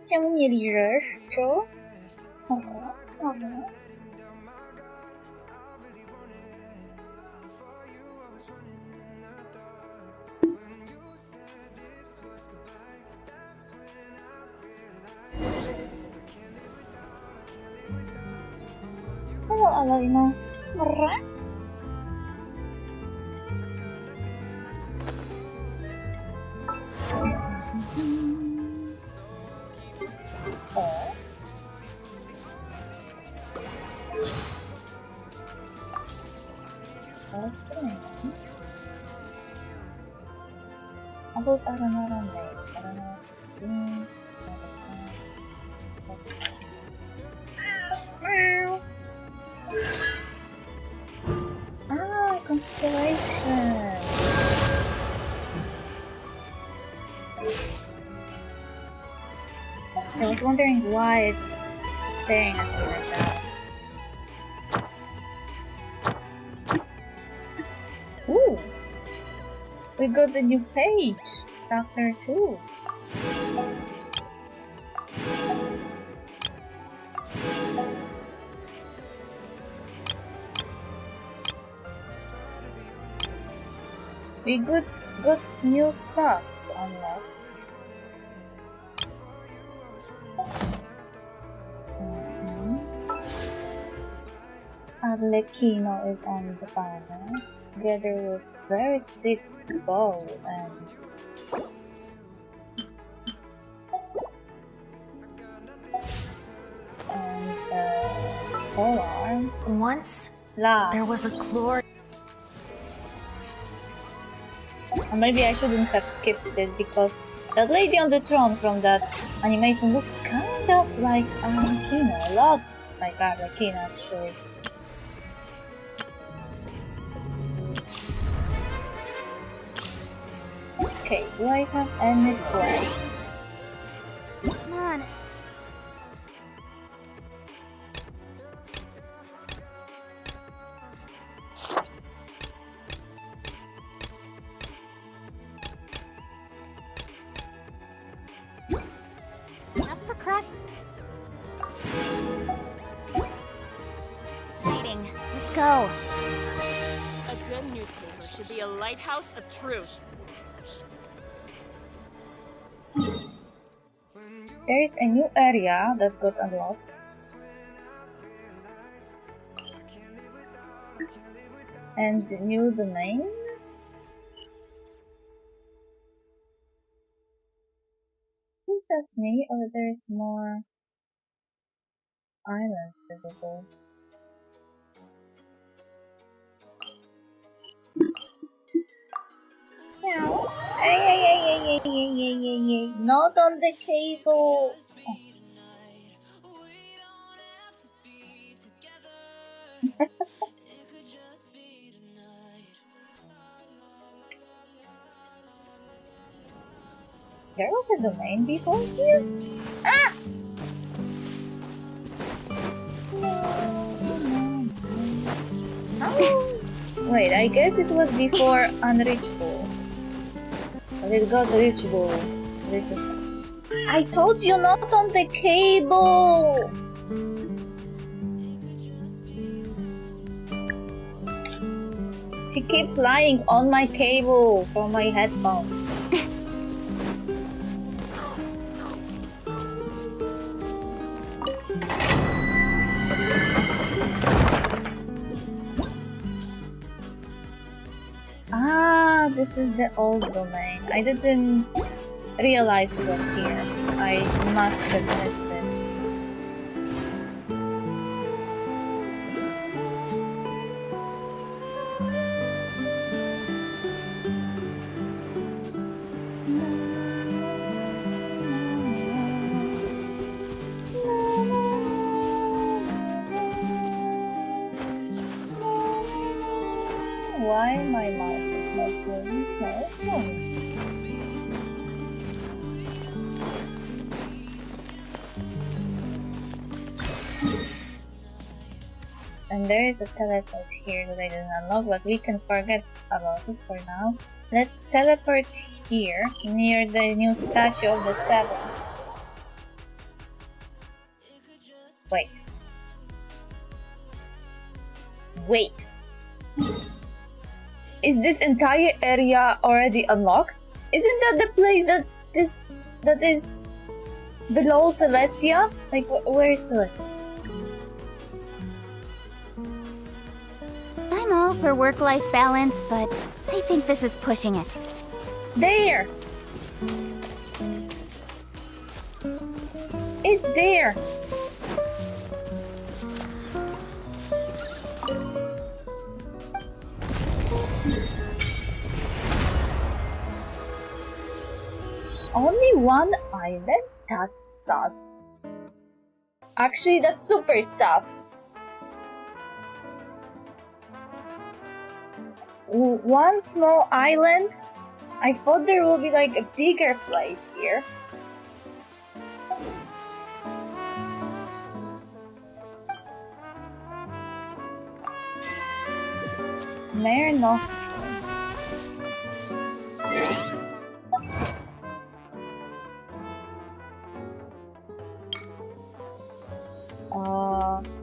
Czemu nie liżesz, co? Aha, aha. Hello, Alina. Mrra. O. That's fine. About I don't know things. Ah, constellation. I was wondering why it's staring at me like that. Ooh! We got a new page! Chapter 2. We got new stuff to unlock. Arlecchino is on the banner, together with very sick bow and polearm. Once La. there was a glory. Or maybe I shouldn't have skipped it because that lady on the throne from that animation looks kind of like Arlecchino, a lot like Arlecchino actually. Okay, do I have any quest? Come on. Enough procrastinating. Let's go. A good newspaper should be a lighthouse of truth. There is a new area that got unlocked. And new domain. Is it just me or there is more islands visible? Meow. Hey. Not on the cable. There was a domain before here? Ah! Oh. Wait, I guess it was before unreachable. But it got reachable recently. I told you not on the cable! She keeps lying on my cable from my headphones. Ah, this is the old domain. I didn't realize it was here. I must have missed it. Why my mouth is not moving? No, it's moving. A And there is a teleport here that I didn't unlock, but we can forget about it for now. Let's teleport here, near the new statue of the Seven. Wait. Wait. Is this entire area already unlocked? Isn't that the place that is below Celestia? Like, where is Celestia? I'm all for work-life balance, but I think this is pushing it. There! It's there! Only one island? That's sus. Actually, that's super sus. One small island? I thought there will be like a bigger place here. Mare Nostrum.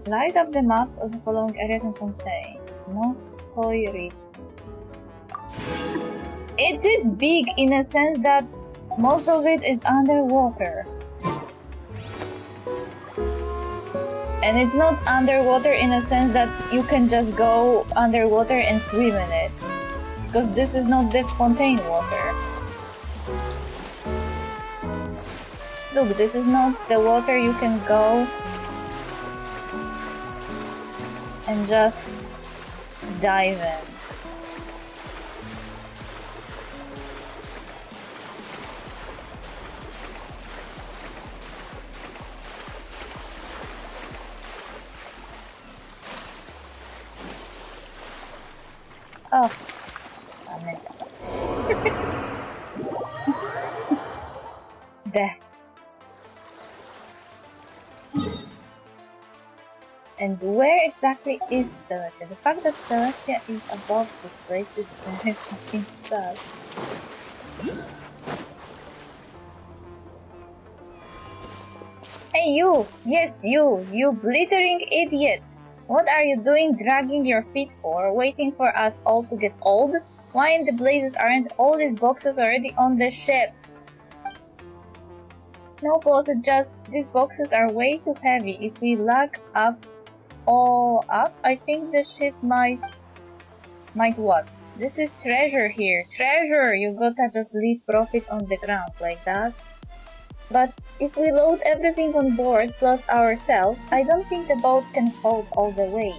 Light up the maps of the following areas and contain Mostoy region. It is big in a sense that most of it is underwater. And it's not underwater in a sense that you can just go underwater and swim in it. Because this is not the Fontaine water. Look, this is not the water you can go and just dive in. Oh, damn it. Death. And where exactly is Celestia? The fact that Celestia is above this place is very fucking sad. Hey you! Yes you glittering idiot! What are you doing dragging your feet for, waiting for us all to get old? Why in the blazes aren't all these boxes already on the ship? No boss, it's just these boxes are way too heavy. If we lug all up, I think the ship might what? This is treasure here. Treasure! You gotta just leave profit on the ground like that. But if we load everything on board plus ourselves, I don't think the boat can hold all the weight.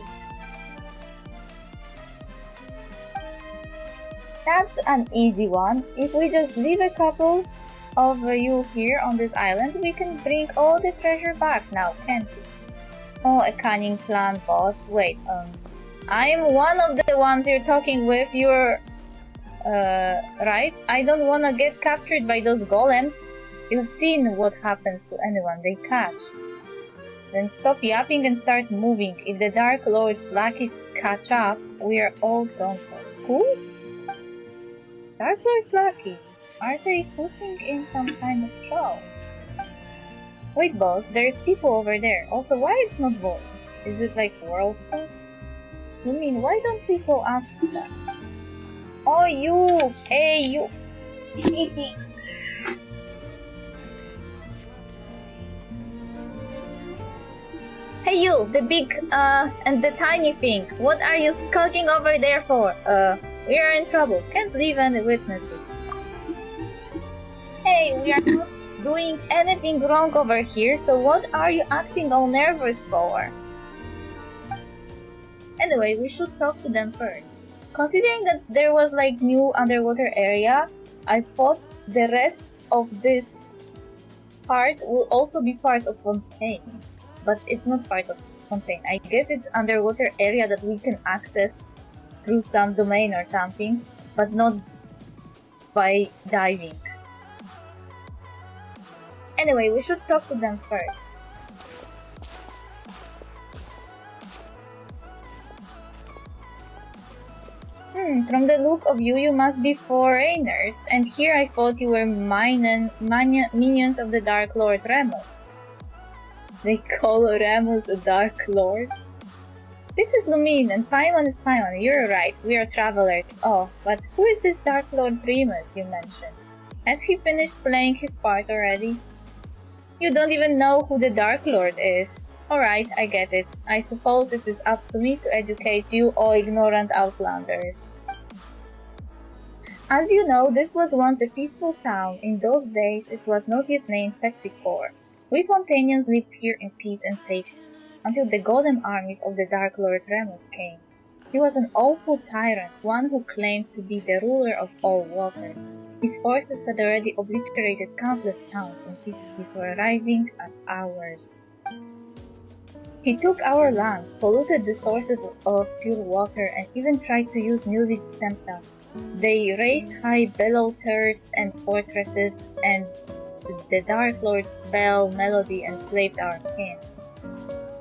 That's an easy one. If we just leave a couple of you here on this island, we can bring all the treasure back now, can't we? Oh, a cunning plan, boss. Wait, I'm one of the ones you're talking with. You're, right? I don't wanna get captured by those golems. You've seen what happens to anyone they catch. Then stop yapping and start moving. If the Dark Lord's lackeys catch up, we are all done for. Who's? Dark Lord's lackeys? Are they putting in some kind of show? Wait, boss, there's people over there. Also, why it's not voiced? Is it like world quest? You mean, why don't people ask that? Oh, you! Hey, you! Hey you, the big, and the tiny thing. What are you skulking over there for? We are in trouble. Can't leave any witnesses. Hey, we are not doing anything wrong over here, so what are you acting all nervous for? Anyway, we should talk to them first. Considering that there was like new underwater area, I thought the rest of this part will also be part of Fontaine. But it's not part of Fontaine. I guess it's underwater area that we can access through some domain or something, but not by diving. Anyway, we should talk to them first. From the look of you, you must be foreigners, and here I thought you were minions of the Dark Lord Remus. They call Remus a Dark Lord? This is Lumine, and Paimon is Paimon. You're right, we are travelers. Oh, but who is this Dark Lord Remus you mentioned? Has he finished playing his part already? You don't even know who the Dark Lord is. Alright, I get it. I suppose it is up to me to educate you, all ignorant outlanders. As you know, this was once a peaceful town. In those days, it was not yet named Petrichor. We Fontanians lived here in peace and safety, until the golden armies of the Dark Lord Remus came. He was an awful tyrant, one who claimed to be the ruler of all water. His forces had already obliterated countless towns and cities before arriving at ours. He took our lands, polluted the sources of pure water, and even tried to use music to tempt us. They raised high bellows and fortresses, and the Dark Lord's bell melody enslaved our kin.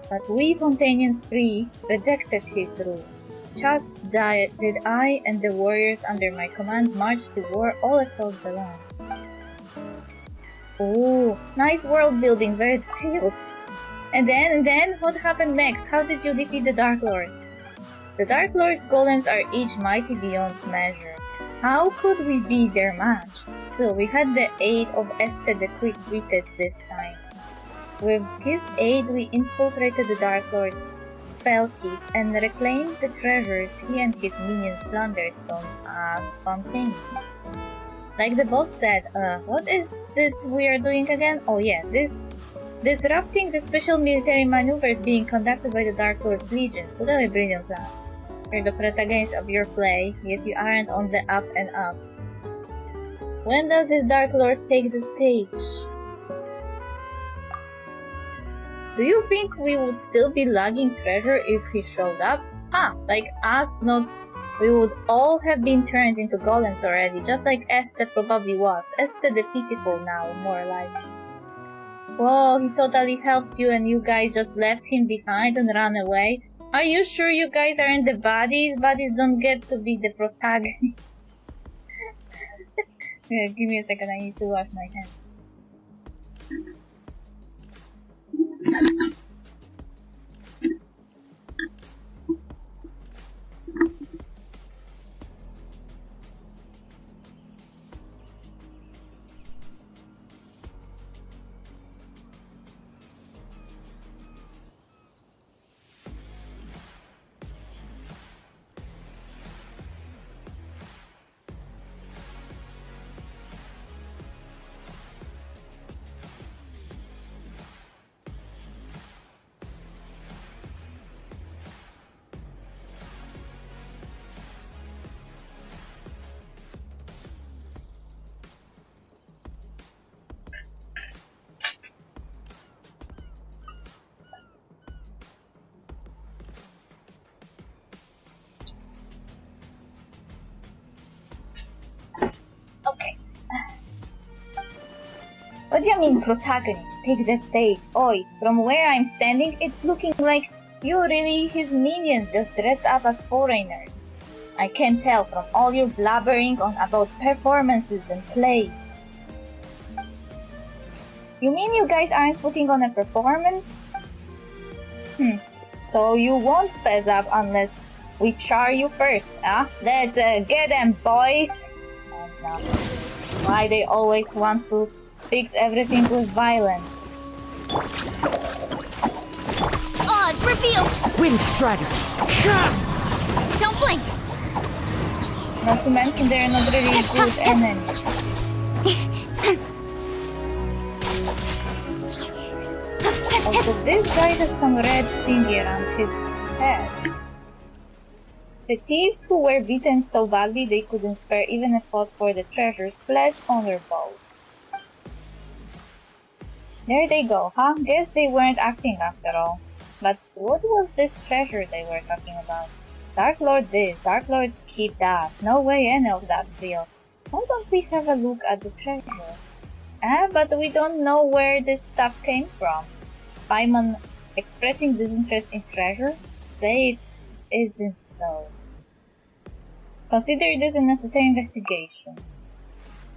But we Fontanians free rejected his rule. Just did I and the warriors under my command march to war all across the land. Oh, nice world building, very detailed. And then, what happened next? How did you defeat the Dark Lord? The Dark Lord's golems are each mighty beyond measure. How could we be their match? Still, we had the aid of Este the Quick-Witted this time. With his aid, we infiltrated the Dark Lord's spell keep and reclaimed the treasures he and his minions plundered from us Fontaine. Like the boss said, what is it we are doing again? Oh yeah, disrupting the special military maneuvers being conducted by the Dark Lord's legions. Totally brilliant plan. You're the protagonist of your play, yet you aren't on the up and up. When does this Dark Lord take the stage? Do you think we would still be lugging treasure if he showed up? Like us, we would all have been turned into golems already, just like Este probably was. Este the Pitiful now, more like. Whoa, he totally helped you and you guys just left him behind and ran away? Are you sure you guys aren't the buddies? Buddies don't get to be the protagonist. Yeah, give me a second, I need to wash my hands. Okay. What do you mean, protagonist? Take the stage. Oi, from where I'm standing, it's looking like you're really his minions just dressed up as foreigners. I can tell from all your blabbering on about performances and plays. You mean you guys aren't putting on a performance? So you won't fess up unless we char you first, huh? Let's get them, boys! And, why they always want to fix everything with violence. Oz, reveal! Wind Strider! Don't blink! Not to mention they're not really good enemies. Also, this guy has some red thingy around his head. The thieves who were beaten so badly they couldn't spare even a thought for the treasures fled on their boat. There they go, huh? Guess they weren't acting after all. But what was this treasure they were talking about? Dark Lord this, Dark Lords keep that. No way any of that's real. Why don't we have a look at the treasure? But we don't know where this stuff came from. Paimon expressing disinterest in treasure? Say it isn't so. Consider this a necessary investigation.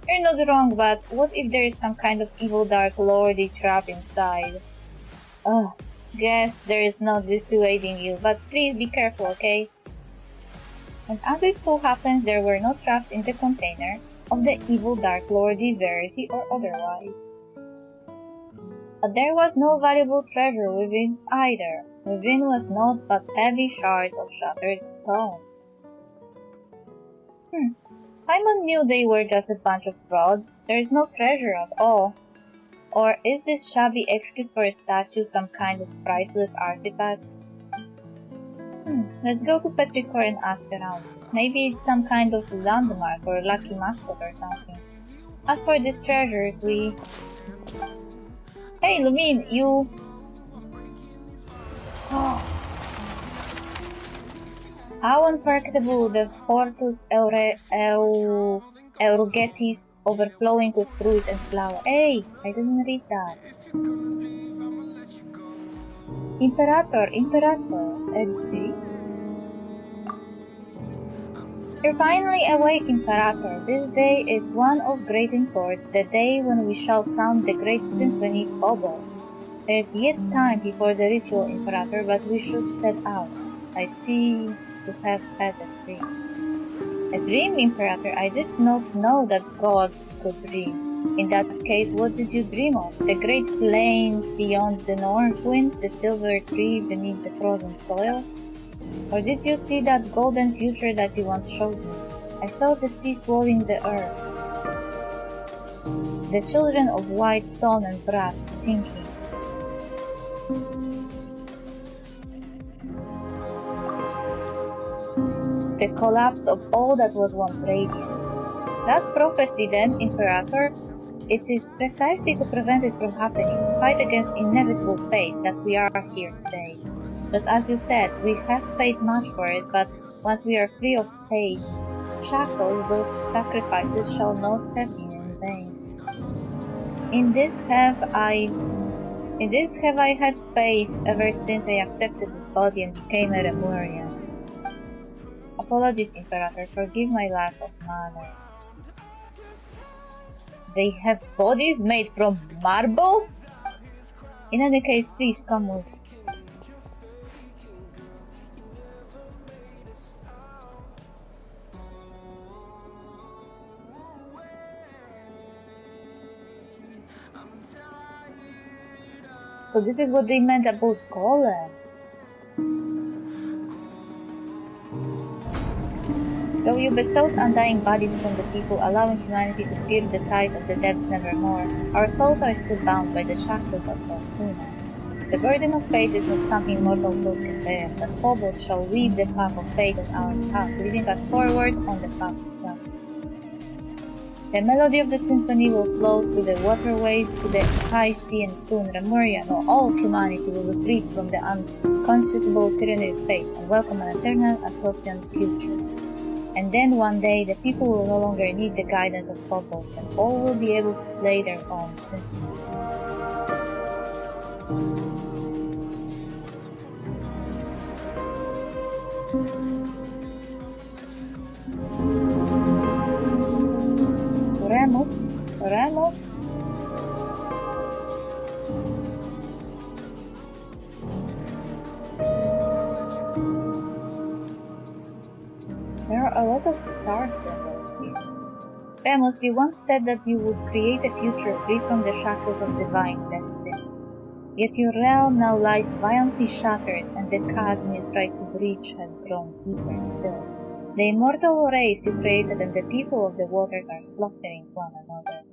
You're not wrong, but what if there is some kind of evil dark lordy trap inside? Ugh, guess there is no dissuading you, but please be careful, okay? And as it so happens, there were no traps in the container of the evil dark lordy, verity or otherwise. But there was no valuable treasure within either. Within was naught but heavy shards of shattered stone. Paimon knew they were just a bunch of frauds. There is no treasure at all. Or is this shabby excuse for a statue some kind of priceless artifact? Let's go to Petrichor and ask around. Maybe it's some kind of landmark or lucky mascot or something. As for these treasures, we... Hey, Lumine, you... How unforgettable, the Fortus Eurugetis overflowing with fruit and flower. Hey, I didn't read that. Imperator, XP. You're finally awake, Imperator. This day is one of great import, the day when we shall sound the great symphony Phobos. There is yet time before the ritual, Imperator, but we should set out. I see you have had a dream. A dream, Imperator? I did not know that gods could dream. In that case, what did you dream of? The great plains beyond the north wind, the silver tree beneath the frozen soil? Or did you see that golden future that you once showed me? I saw the sea swallowing the earth, the children of white stone and brass sinking. The collapse of all that was once radiant. That prophecy then, Imperator, it is precisely to prevent it from happening, to fight against inevitable fate that we are here today. Just as you said, we have paid much for it, but once we are free of fate's shackles, those sacrifices shall not have been in vain. In this have I had faith ever since I accepted this body and became a Lemurian. Apologies, Imperator, forgive my lack of manner. They have bodies made from marble? In any case, please come with. So this is what they meant about golems. Though you bestowed undying bodies upon the people, allowing humanity to feel the ties of the depths nevermore, our souls are still bound by the shackles of Fortuna. The burden of fate is not something mortal souls can bear, but Phobos shall weave the path of fate on our behalf, leading us forward on the path of justice. The melody of the symphony will flow through the waterways to the high sea, and soon Lemuria, no, all humanity will be freed from the unconscionable tyranny of fate and welcome an eternal utopian future. And then one day the people will no longer need the guidance of Phobos, and all will be able to play their own symphony. Oremos. There are a lot of star symbols here. Remus, you once said that you would create a future free from the shackles of divine destiny. Yet your realm now lies violently shattered, and the chasm you tried to breach has grown deeper still. The immortal race you created and the people of the waters are slaughtering one another.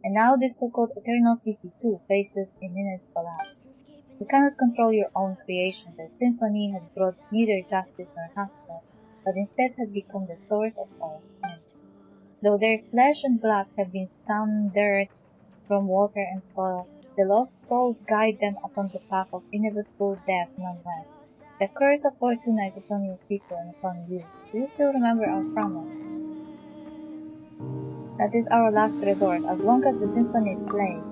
And now this so-called Eternal City too faces imminent collapse. You cannot control your own creation. The symphony has brought neither justice nor happiness, but instead has become the source of all sin. Though their flesh and blood have been sundered from water and soil, the lost souls guide them upon the path of inevitable death nonetheless. The curse of Fortuna is upon your people and upon you. Do you still remember our promise? That is our last resort, as long as the symphony is playing.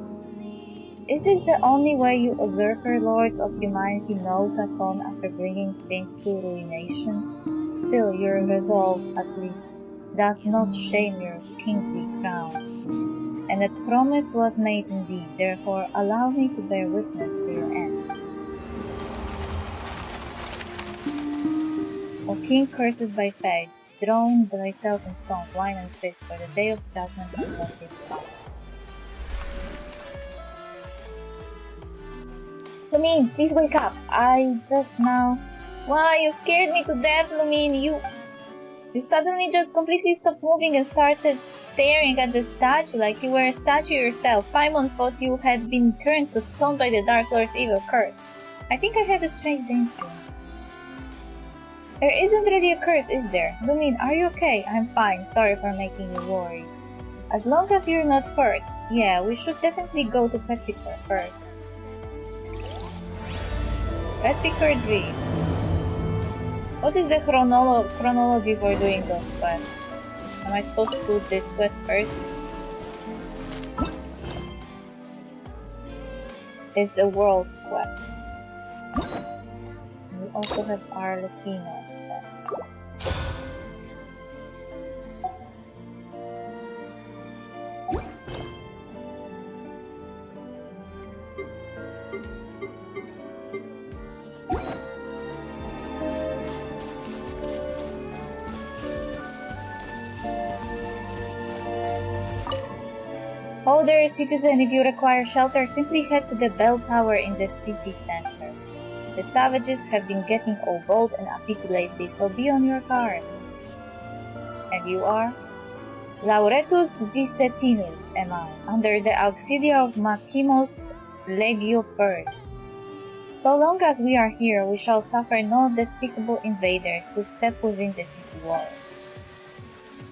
Is this the only way you usurper lords of humanity know to atone after bringing things to ruination? Still, your resolve, at least, does not shame your kingly crown. And a promise was made indeed, therefore allow me to bear witness to your end. O king cursed by fate, drown thyself in song, wine and feast, for the day of judgment has not yet come. Lumine, please wake up. I just now... Why, you scared me to death, Lumine. You suddenly just completely stopped moving and started staring at the statue like you were a statue yourself. Paimon thought you had been turned to stone by the Dark Lord's evil curse. I think I had a strange dream. There isn't really a curse, is there? Lumine, are you okay? I'm fine. Sorry for making you worry. As long as you're not hurt. Yeah, we should definitely go to Petrichor first. Petrichor Dream. What is the chronology for doing those quests? Am I supposed to do this quest first? It's a world quest. We also have Arlecchino quest. Oh, there is citizen. If you require shelter, simply head to the bell tower in the city center. The savages have been getting all bold and uppity lately, so be on your guard. And you are? Lauretus Vicetinus am I, under the auxilia of Makimos Legio Bird. So long as we are here, we shall suffer no despicable invaders to step within the city wall.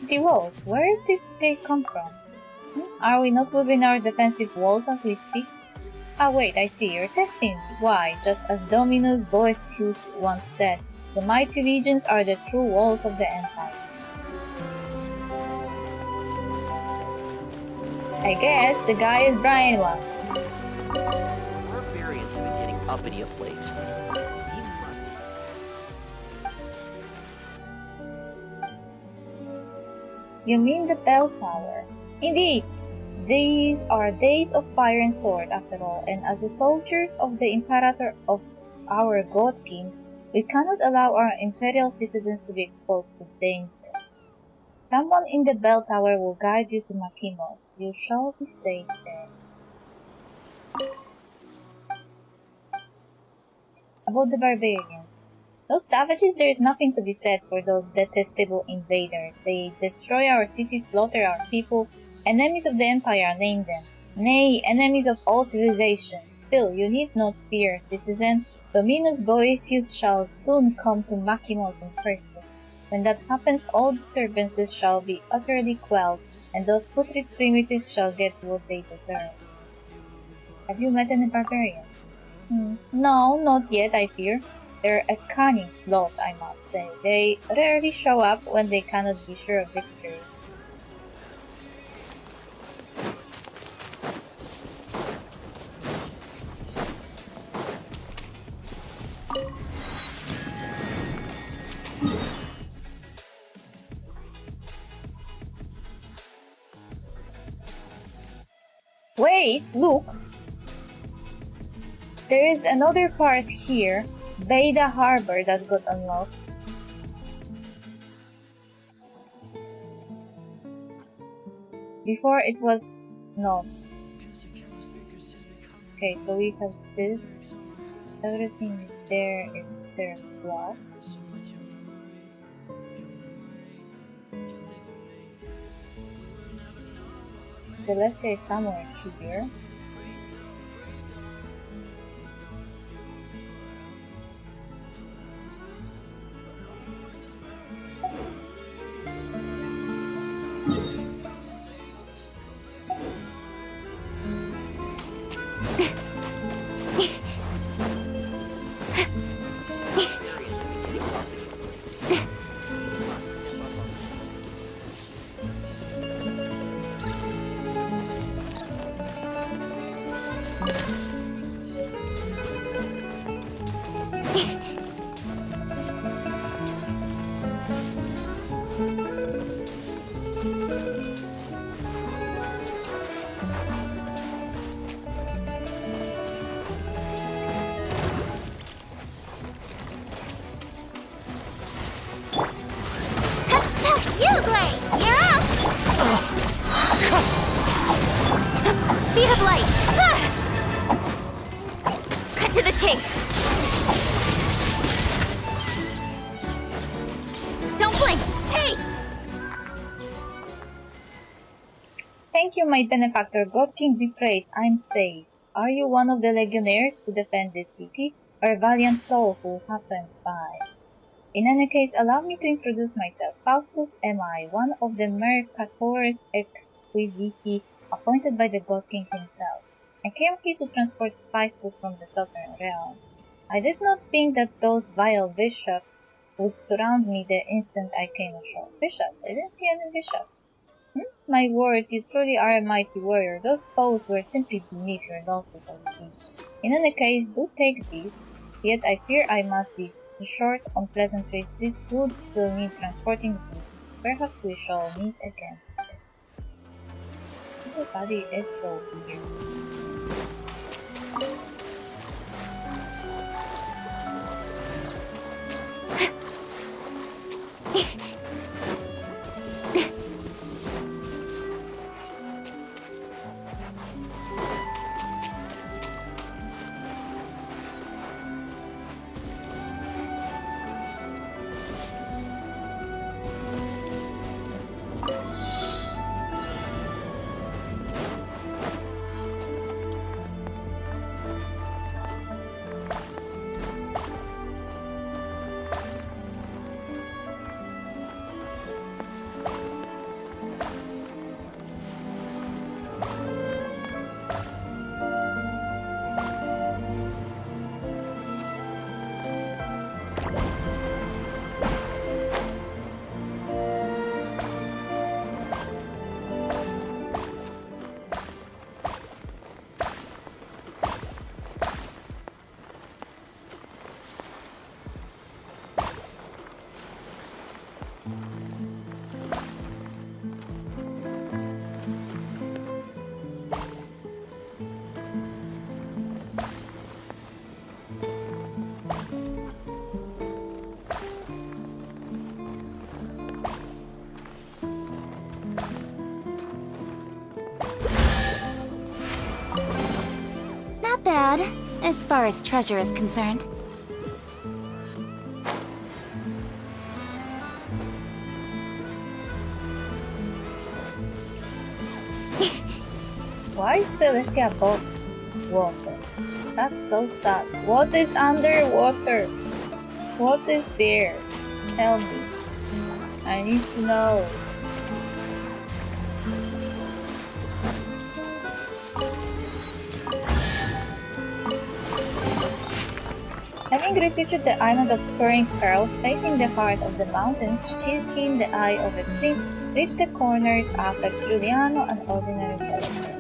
The walls, where did they come from? Are we not within our defensive walls as we speak? Ah wait, I see, you're testing. Why, just as Dominus Boetius once said, the mighty legions are the true walls of the empire. I guess the guy is Brian one. Barbarians have been getting uppity of late. You mean the bell tower? Indeed! These are days of fire and sword, after all, and as the soldiers of the Imperator of our God King, we cannot allow our imperial citizens to be exposed to danger. Someone in the bell tower will guide you to Makimos. You shall be safe there. About the barbarians. Those savages, there is nothing to be said for those detestable invaders. They destroy our cities, slaughter our people. Enemies of the Empire, name them. Nay, enemies of all civilization. Still, you need not fear, citizen. Dominus Boetius shall soon come to Makimos in person. When that happens, all disturbances shall be utterly quelled, and those putrid primitives shall get what they deserve. Have you met any barbarians? No, not yet, I fear. They're a cunning lot, I must say. They rarely show up when they cannot be sure of victory. Wait, look! There is another part here, Beda Harbor, that got unlocked. Before it was not. Okay, so we have this. Everything there is their block. Celestia is somewhere here. Speed of light! Cut to the chase! Don't blink! Hey! Thank you, my benefactor. God King be praised. I'm safe. Are you one of the legionnaires who defend this city, or a valiant soul who happened by? In any case, allow me to introduce myself. Faustus am I, one of the Mercatores Exquisiti, appointed by the God King himself. I came here to transport spices from the southern realms. I did not think that those vile bishops would surround me the instant I came ashore. Bishops? I didn't see any bishops. My word, you truly are a mighty warrior. Those foes were simply beneath your losses, I see. In any case, do take this. Yet I fear I must be short on pleasantries. These goods still need transporting to the city. Perhaps we shall meet again. Everybody is so weird. Not bad, as far as treasure is concerned. Why is Celestia above water? That's so sad. What is underwater? What is there? Tell me. I need to know. Having reached the island of Purring Pearls, facing the heart of the mountains, seeking the eye of a spring, reached the corners after Giuliano, an ordinary character.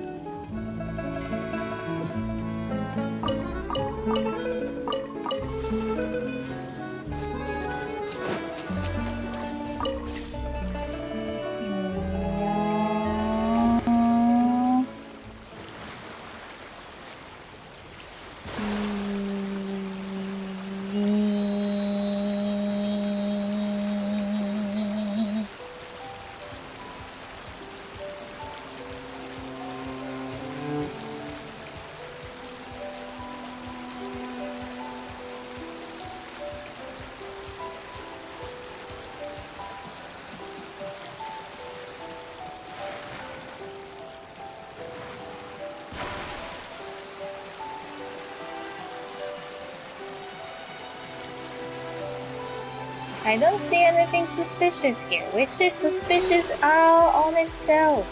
I don't see anything suspicious here, which is suspicious all on itself.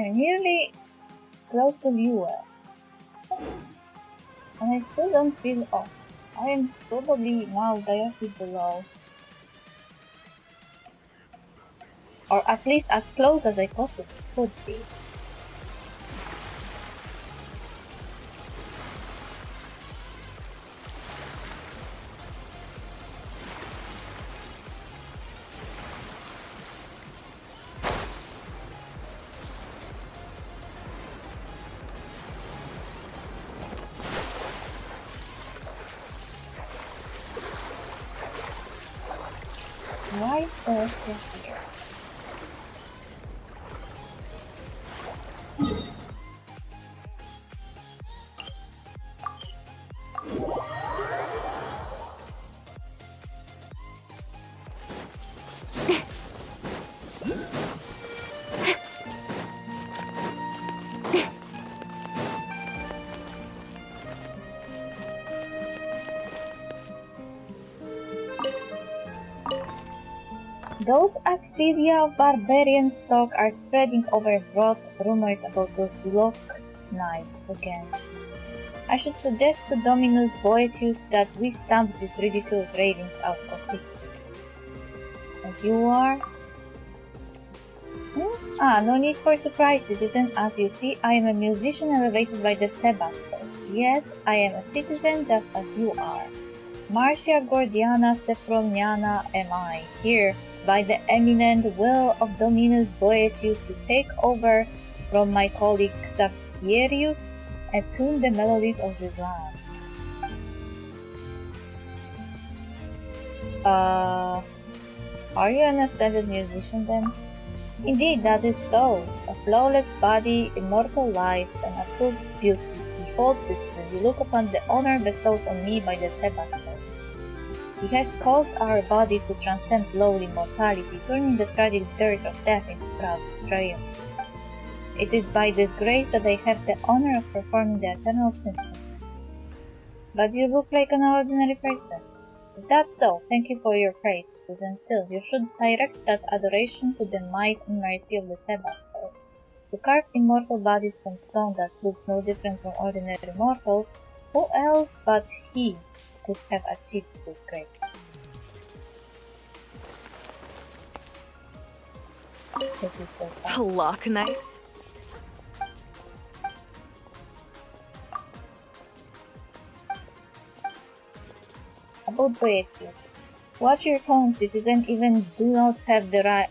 am nearly close to viewer. And I still don't feel off. I am probably now directly below. Or at least as close as I possibly could be. Why Celestia here? Those Accidia of barbarian stock are spreading overwrought rumors about those lurk knights again. I should suggest to Dominus Boetius that we stamp these ridiculous ravings out completely. And you are? No need for surprise, citizen. As you see, I am a musician elevated by the Sebastos, yet I am a citizen just as you are. Marcia Gordiana Sephroniana am I, here by the eminent will of Dominus Boetius to take over from my colleague Xavierius and tune the melodies of this land. Are you an ascended musician then? Indeed, that is so. A flawless body, immortal life, and absolute beauty. Behold, citizen, you look upon the honor bestowed on me by the Sebastos. He has caused our bodies to transcend lowly mortality, turning the tragic dirt of death into proud triumph. It is by this grace that I have the honor of performing the eternal symphony. But you look like an ordinary person. Is that so? Thank you for your praise, citizen. Still, you should direct that adoration to the might and mercy of the Sebastos. To carve immortal bodies from stone that look no different from ordinary mortals, who else but he could have achieved this great? This is so sad. The lock knife? About Boetius. Watch your tone, citizen. I do not have the right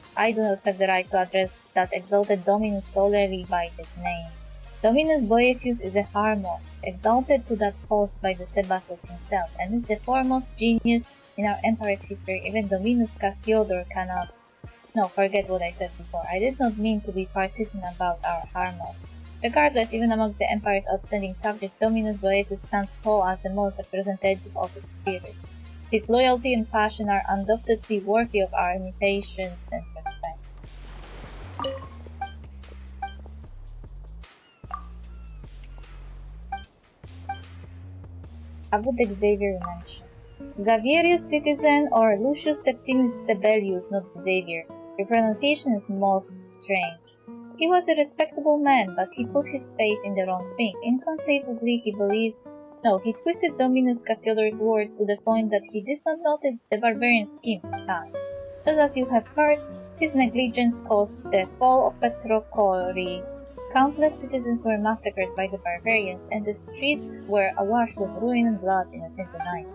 to address that exalted Dominus solely by his name. Dominus Boetius is a Harmos, exalted to that post by the Sebastos himself, and is the foremost genius in our empire's history. Even Dominus Cassiodor cannot... No, forget what I said before. I did not mean to be partisan about our Harmos. Regardless, even amongst the empire's outstanding subjects, Dominus Boetius stands tall as the most representative of its spirit. His loyalty and passion are undoubtedly worthy of our imitation and respect. About Xavier mentioned. Xavierius citizen or Lucius Septimus Sebelius, not Xavier. Your pronunciation is most strange. He was a respectable man, but he put his faith in the wrong thing. Inconceivably, he twisted Dominus Cassiodor's words to the point that he did not notice the barbarian schemes at hand. Just as you have heard, his negligence caused the fall of Petrocori. Countless citizens were massacred by the barbarians, and the streets were awash with ruin and blood in a single night.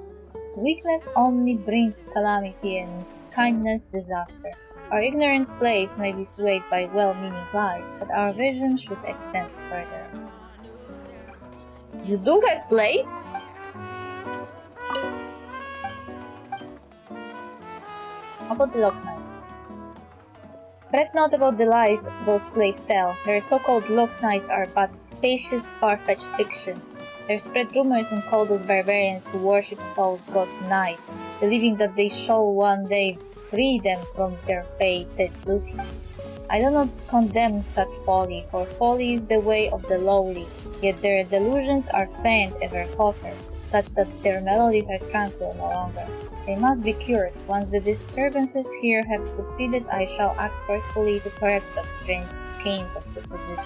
Weakness only brings calamity, and kindness disaster. Our ignorant slaves may be swayed by well-meaning lies, but our vision should extend further. You do have slaves? About the Lock Knight. Fret not about the lies those slaves tell. Their so-called Lock Knights are but specious, far-fetched fiction. They spread rumors and call those barbarians who worship false god knights, believing that they shall one day free them from their fated duties. I do not condemn such folly, for folly is the way of the lowly, yet their delusions are feigned ever hotter. such that their melodies are tranquil no longer. They must be cured. Once the disturbances here have subsided, I shall act forcefully to correct such strange skeins of supposition.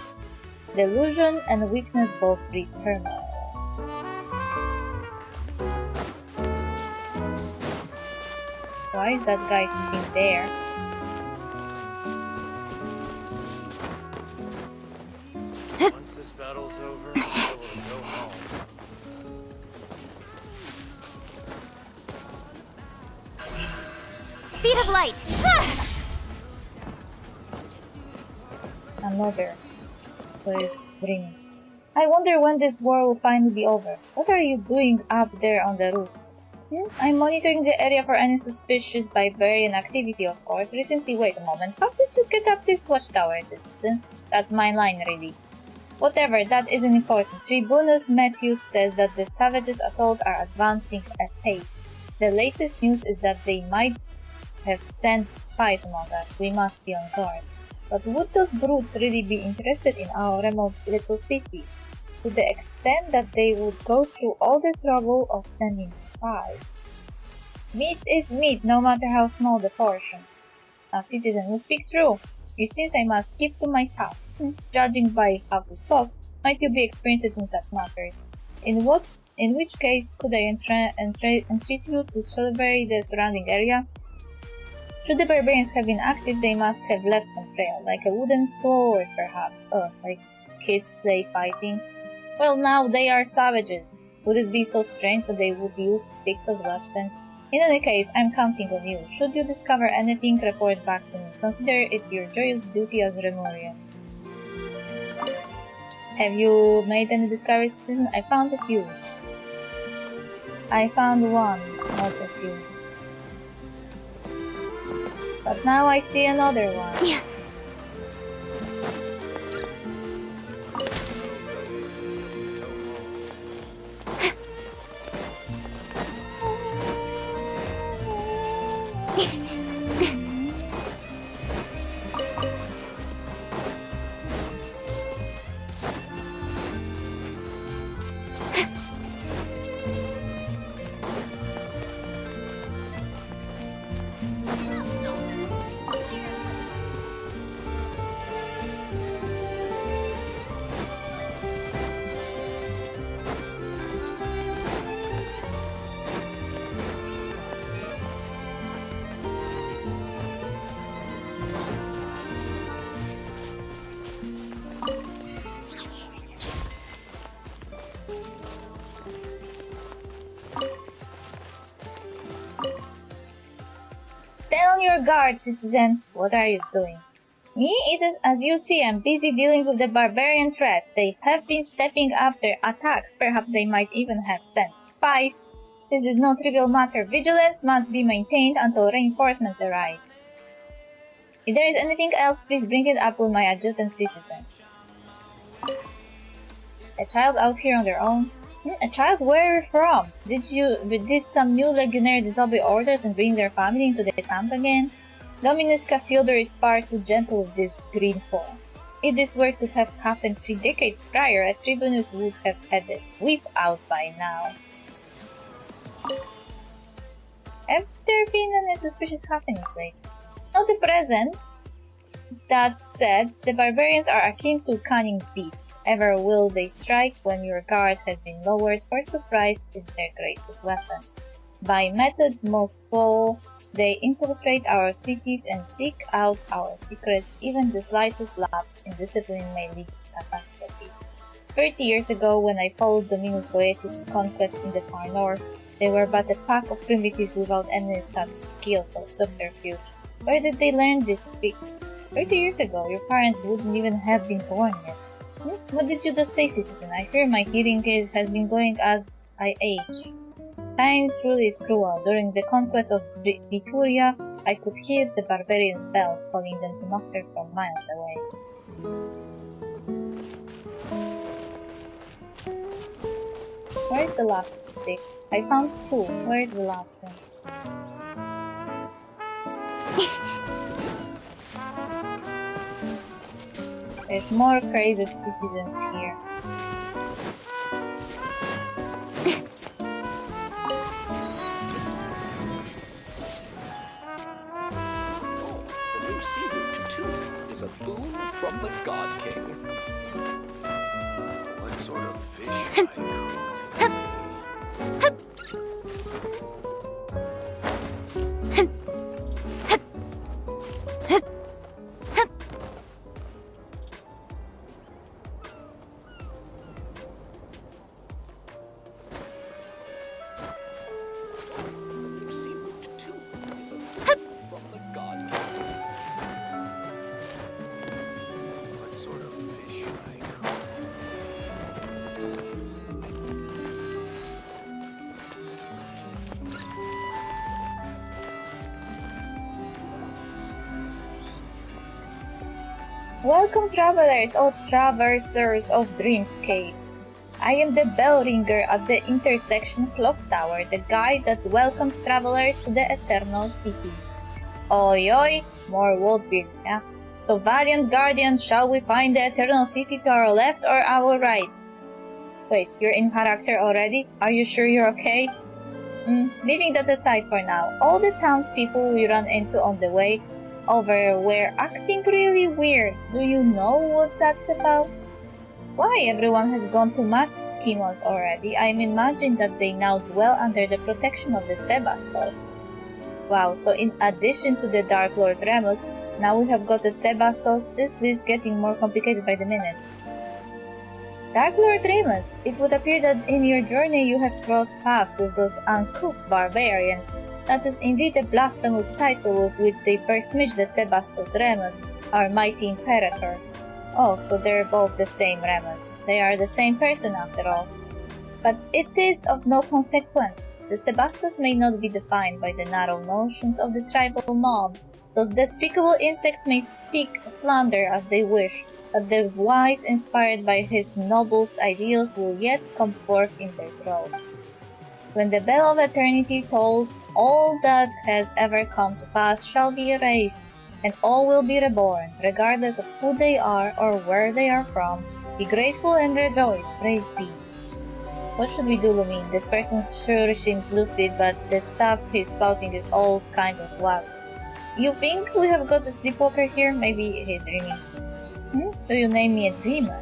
Delusion and weakness both breed turmoil. Why is that guy sitting there? Once this battle's over, I will go home. Speed of light! Another voice ringing. I wonder when this war will finally be over. What are you doing up there on the roof? I'm monitoring the area for any suspicious barbarian activity, of course. Recently, wait a moment. How did you get up this watchtower, citizen? That's my line, really. Whatever, that isn't important. Tribunus Matthews says that the savages' assault are advancing at pace. The latest news is that they might have sent spies among us. We must be on guard. But would those brutes really be interested in our remote little city? To the extent that they would go through all the trouble of sending spies. Meat is meat, no matter how small the portion. Now, citizen, you speak true. It seems I must keep to my task. Judging by how you spoke, might you be experienced in such matters? In which case could I entreat you to survey the surrounding area? Should the barbarians have been active, they must have left some trail, like a wooden sword, perhaps. Like kids play fighting. Well, now they are savages. Would it be so strange that they would use sticks as weapons? In any case, I'm counting on you. Should you discover anything, report back to me. Consider it your joyous duty as Remorian. Have you made any discoveries, citizen? I found a few. I found one, not a few. But now I see another one. Yeah. Stand on your guard, citizen. What are you doing? Me? It is as you see, I'm busy dealing with the barbarian threat. They have been stepping up their attacks. Perhaps they might even have sent spies. This is no trivial matter. Vigilance must be maintained until reinforcements arrive. If there is anything else, please bring it up with my adjutant citizen. A child out here on their own? A child? Where from? Did some new legionary disobey orders and bring their family into the camp again? Dominus Cassiodor is far too gentle with these green folks. If this were to have happened 3 decades prior, a tribunus would have had a whip out by now. Have there been any suspicious happenings lately? Not the present. That said, the barbarians are akin to cunning beasts. Ever will they strike when your guard has been lowered, for surprise is their greatest weapon. By methods most foul, they infiltrate our cities and seek out our secrets. Even the slightest lapse in discipline may lead to catastrophe. 30 years ago, when I followed Dominus Boetius to conquest in the far north, they were but a pack of primitives without any such skill or subterfuge. Where did they learn these tricks? 30 years ago, your parents wouldn't even have been born yet. What did you just say, citizen? I fear my hearing aid has been going as I age. Time truly is cruel. During the conquest of Vituria, I could hear the barbarians' bells calling them to muster from miles away. Where is the last stick? I found 2. Where is the last one? There's more crazy citizens here. is a boon from the God King. What sort of fish should I cook today? See, root 2 is a boon from the God King. What sort of fish should I cook today? Welcome travelers, or traversers of dreamscapes. I am the bell ringer at the intersection clock tower, the guide that welcomes travelers to the Eternal City. Oi oi, more world building, yeah? So valiant guardians, shall we find the Eternal City to our left or our right? Wait, you're in character already? Are you sure you're okay? Leaving that aside for now, all the townspeople we run into on the way over were acting really weird. Do you know what that's about? Why everyone has gone to Makimos already? I'm imagining that they now dwell under the protection of the Sebastos. Wow, so in addition to the Dark Lord Remus, now we have got the Sebastos. This is getting more complicated by the minute. Dark Lord Remus, it would appear that in your journey you have crossed paths with those uncouth barbarians. That is indeed a blasphemous title with which they besmirch the Sebastos Remus, our mighty imperator. Oh, so they're both the same Remus. They are the same person after all. But it is of no consequence. The Sebastos may not be defined by the narrow notions of the tribal mob. Those despicable insects may speak slander as they wish, but the wise inspired by his noblest ideals will yet come forth in their throats. When the bell of eternity tolls, all that has ever come to pass shall be erased, and all will be reborn, regardless of who they are or where they are from. Be grateful and rejoice, praise be. What should we do, Lumine? This person sure seems lucid, but the stuff he's spouting is all kinds of wild. You think we have got a sleepwalker here? Maybe he's dreaming. Do you name me a dreamer?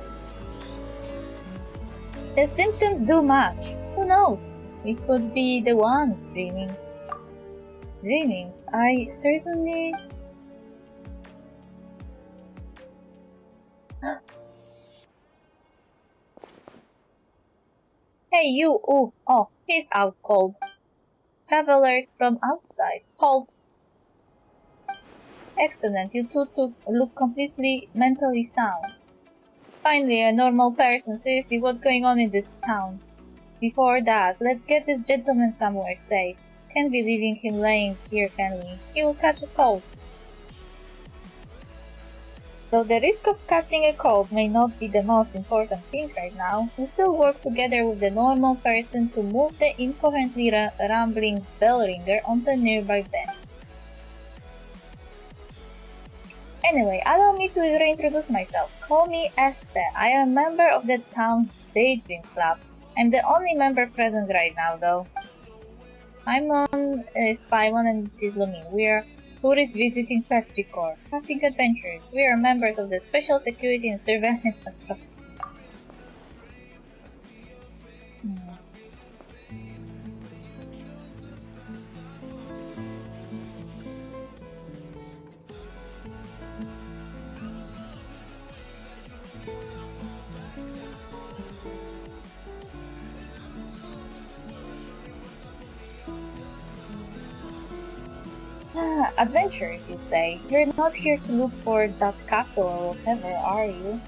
The symptoms do match. Who knows? We could be the ones dreaming. Dreaming? I certainly... Hey you! Ooh, oh, he's out cold. Travelers from outside. Halt! Excellent, you two look completely mentally sound. Finally, a normal person. Seriously, what's going on in this town? Before that, let's get this gentleman somewhere safe. Can't be leaving him laying here, can we? He will catch a cold. Though the risk of catching a cold may not be the most important thing right now, we still work together with the normal person to move the incoherently rambling bell ringer onto a nearby bench. Anyway, allow me to reintroduce myself. Call me Este. I am a member of the town's Daydream Club. I'm the only member present right now, though. Paimon is Paimon and she's Lumine. We are tourists visiting Petrichor, passing adventures. We are members of the Special Security and Surveillance Patrol. Adventures, you say? You're not here to look for that castle or whatever, are you?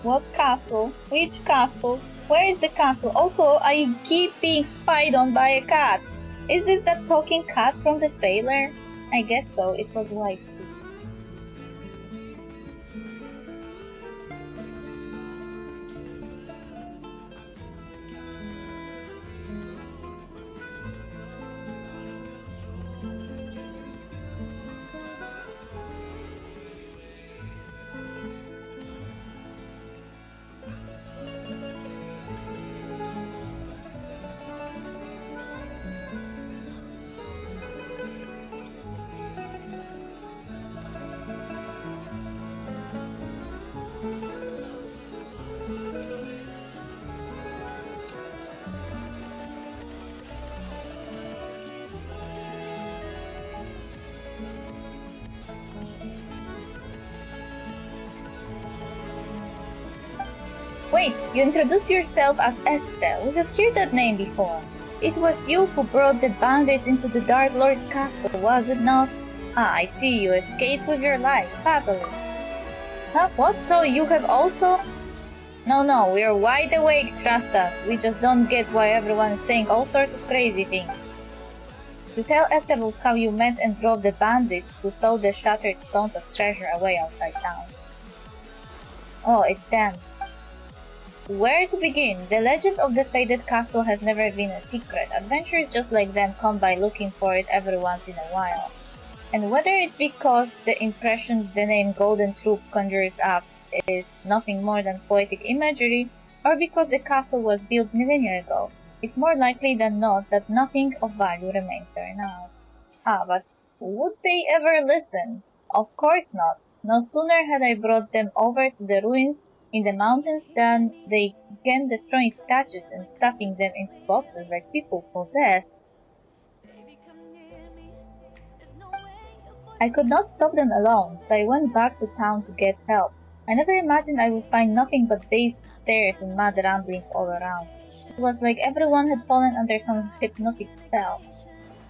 What castle? Which castle? Where is the castle? Also, I keep being spied on by a cat. Is this that talking cat from the trailer? I guess so, it was white. Wait, you introduced yourself as Estelle. We have heard that name before. It was you who brought the bandits into the Dark Lord's castle, was it not? Ah, I see, you escaped with your life. Fabulous. Huh? What? So you have also... No, we are wide awake, trust us. We just don't get why everyone is saying all sorts of crazy things. You tell Estelle about how you met and drove the bandits who sold the shattered stones as treasure away outside town. Oh, it's them. Where to begin? The legend of the faded castle has never been a secret. Adventurers just like them come by looking for it every once in a while. And whether it's because the impression the name Golden Troop conjures up is nothing more than poetic imagery, or because the castle was built millennia ago, it's more likely than not that nothing of value remains there now. Ah, but would they ever listen? Of course not. No sooner had I brought them over to the ruins in the mountains than they began destroying statues and stuffing them into boxes like people possessed. I could not stop them alone, so I went back to town to get help. I never imagined I would find nothing but dazed stares and mad ramblings all around. It was like everyone had fallen under some hypnotic spell.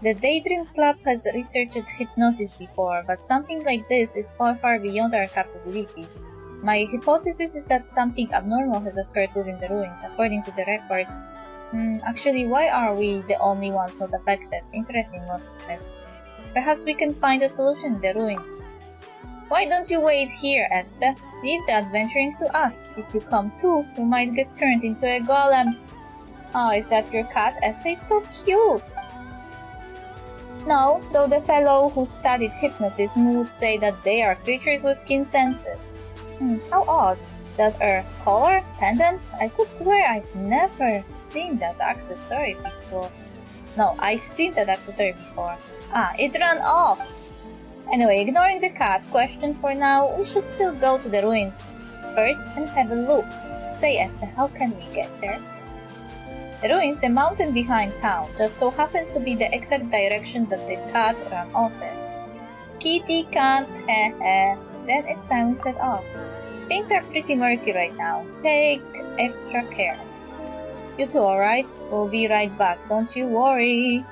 The Daydream Club has researched hypnosis before, but something like this is far beyond our capabilities. My hypothesis is that something abnormal has occurred within the ruins, according to the records. Actually, why are we the only ones not affected? Interesting, wasn't it? Perhaps we can find a solution in the ruins. Why don't you wait here, Estelle? Leave the adventuring to us. If you come too, you might get turned into a golem. Oh, is that your cat, Estelle? It's so cute! No, though the fellow who studied hypnotism would say that they are creatures with keen senses. How odd. That collar? Pendant? I could swear I've never seen that accessory before. No, I've seen that accessory before. Ah, it ran off! Anyway, ignoring the cat question for now, we should still go to the ruins first and have a look. Say, Estelle, how can we get there? The ruins, the mountain behind town, just so happens to be the exact direction that the cat ran off in. Kitty can't, Then it's time we set off. Things are pretty murky right now. Take extra care. You two alright? We'll be right back, don't you worry.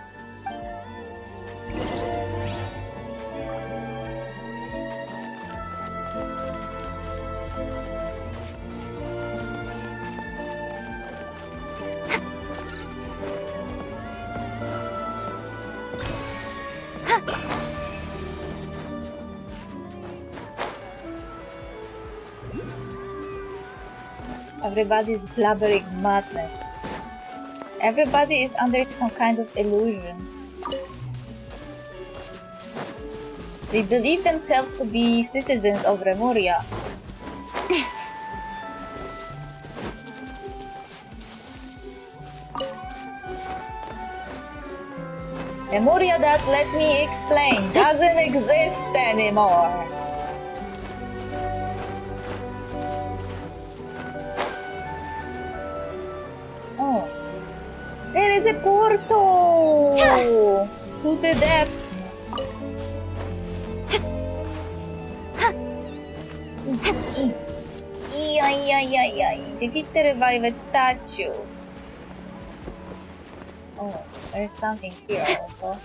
Everybody is blabbering madness. Everybody is under some kind of illusion. They believe themselves to be citizens of Remuria. Remuria that, let me explain, doesn't exist anymore. There is a portal to the depths. Defeat the revived statue. Oh, there's something here also.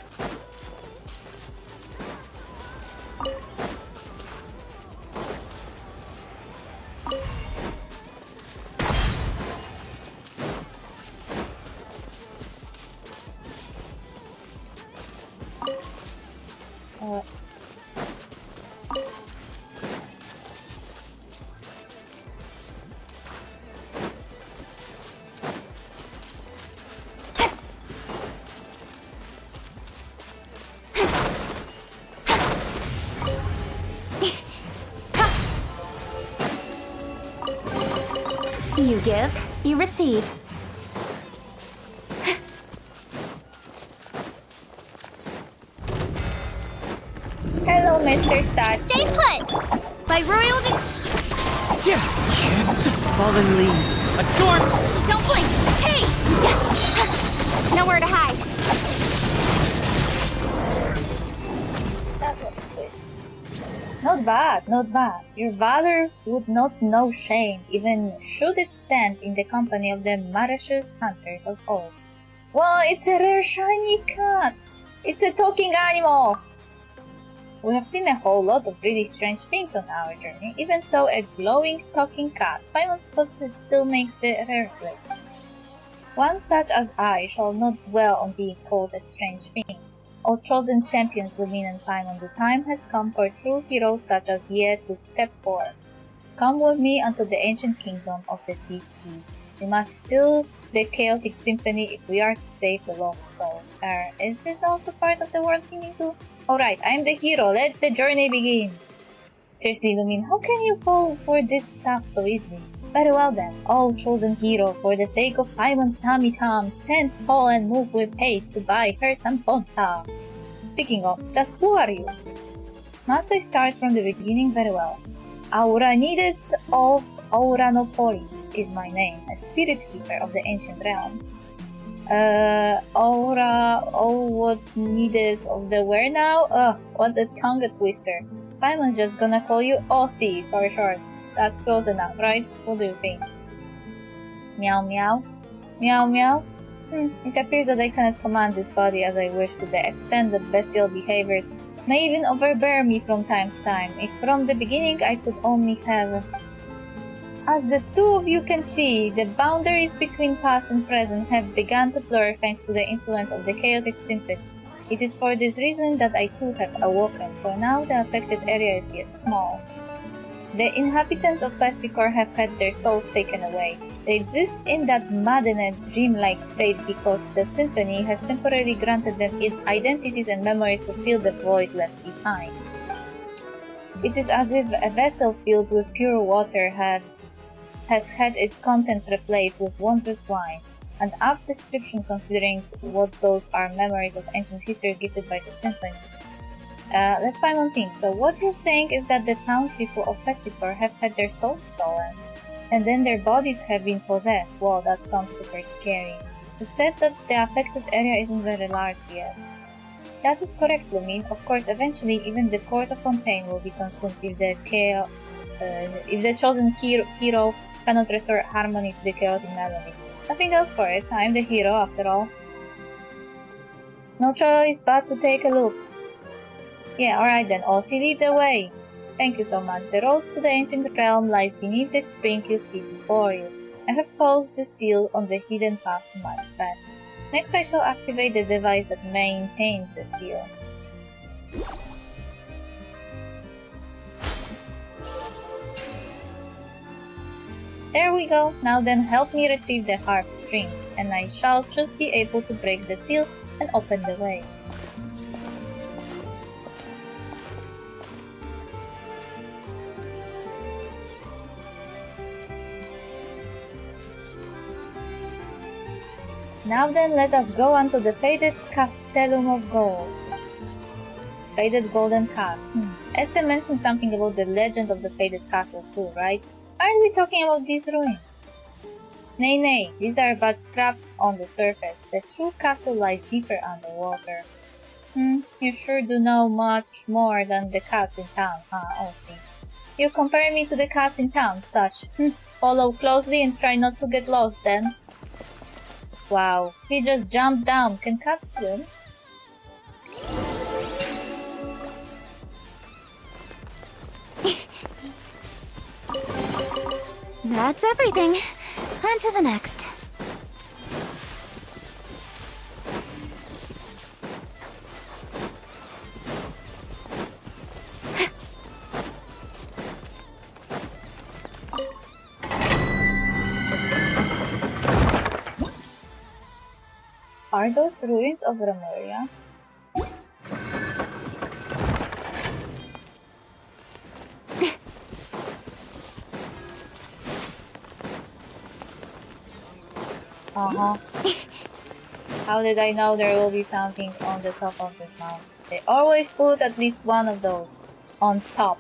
You give, you receive. Hello, Mr. Statue. Stay put! By royal Fallen leaves. Adorn! Don't blink! Hey! Nowhere to hide. That was good. Not bad, not bad. Your valor would not know shame, even should it stand in the company of the malicious hunters of old. Wow, it's a rare shiny cat! It's a talking animal! We have seen a whole lot of really strange things on our journey, even so a glowing talking cat, Paimon's possession still makes the rare list. One such as I shall not dwell on being called a strange thing. O chosen champions Lumin and Paimon, the time has come for true heroes such as ye to step forth. Come with me unto the ancient kingdom of the deep sea. We must still the chaotic symphony if we are to save the lost souls. Is this also part of the world meaning too? Alright, I'm the hero, let the journey begin! Seriously, Lumin, how can you fall for this stuff so easily? Very well then, all chosen hero, for the sake of Paimon's tummy Tom, stand tall and move with haste to buy her some ponta. Speaking of, just who are you? Must I start from the beginning? Very well. Auranides of Auranopolis is my name, a spirit keeper of the ancient realm. What of the where now? What a tongue twister. Paimon's just gonna call you Aussie for short. That's close enough, right? What do you think? Meow meow? Meow meow? It appears that I cannot command this body as I wish to the extent that bestial behaviors may even overbear me from time to time. If from the beginning I could only have... As the two of you can see, the boundaries between past and present have begun to blur thanks to the influence of the chaotic symphony. It is for this reason that I too have awoken, for now the affected area is yet small. The inhabitants of Petrichor have had their souls taken away. They exist in that maddened, dreamlike state because the symphony has temporarily granted them identities and memories to fill the void left behind. It is as if a vessel filled with pure water has had its contents replaced with wondrous wine. An apt description considering what those are memories of ancient history gifted by the symphony. Let's find one thing. So what you're saying is that the townspeople of Petrichor have had their souls stolen, and then their bodies have been possessed. Wow, that sounds super scary. You said that the affected area isn't very large yet. That is correct, Lumin. Of course, eventually even the court of Fontaine will be consumed if the chosen hero cannot restore harmony to the chaotic melody. Nothing else for it. I'm the hero, after all. No choice but to take a look. Yeah, alright then, Aussie, lead the way! Thank you so much. The road to the ancient realm lies beneath the spring you see before you. I have caused the seal on the hidden path to manifest. Next I shall activate the device that maintains the seal. There we go. Now then help me retrieve the harp strings, and I shall just be able to break the seal and open the way. Now then, let us go on to the faded Castellum of Gold. Faded Golden Cast. Esther mentioned something about the legend of the faded castle too, right? Aren't we talking about these ruins? Nay, these are but scraps on the surface. The true castle lies deeper underwater. You sure do know much more than the cats in town, huh, Aussie? You compare me to the cats in town, such. Follow closely and try not to get lost then. Wow, he just jumped down. Can cats swim? That's everything. On to the next. Are those ruins of Remoria? How did I know there will be something on the top of this mountain? They always put at least one of those on top.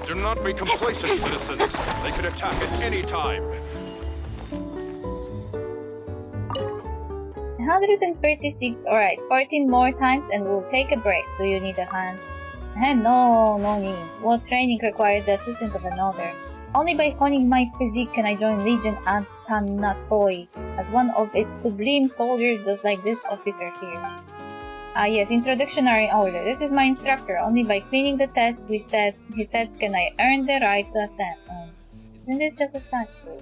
Do not be complacent, citizens. They could attack at any time. 136, alright, 14 more times and we'll take a break. Do you need a hand? No need. What training requires the assistance of another? Only by honing my physique can I join Legion Antanatoi as one of its sublime soldiers, just like this officer here. Ah yes, introduction are in order. This is my instructor. Only by cleaning the test he says can I earn the right to ascend. Isn't it just a statue?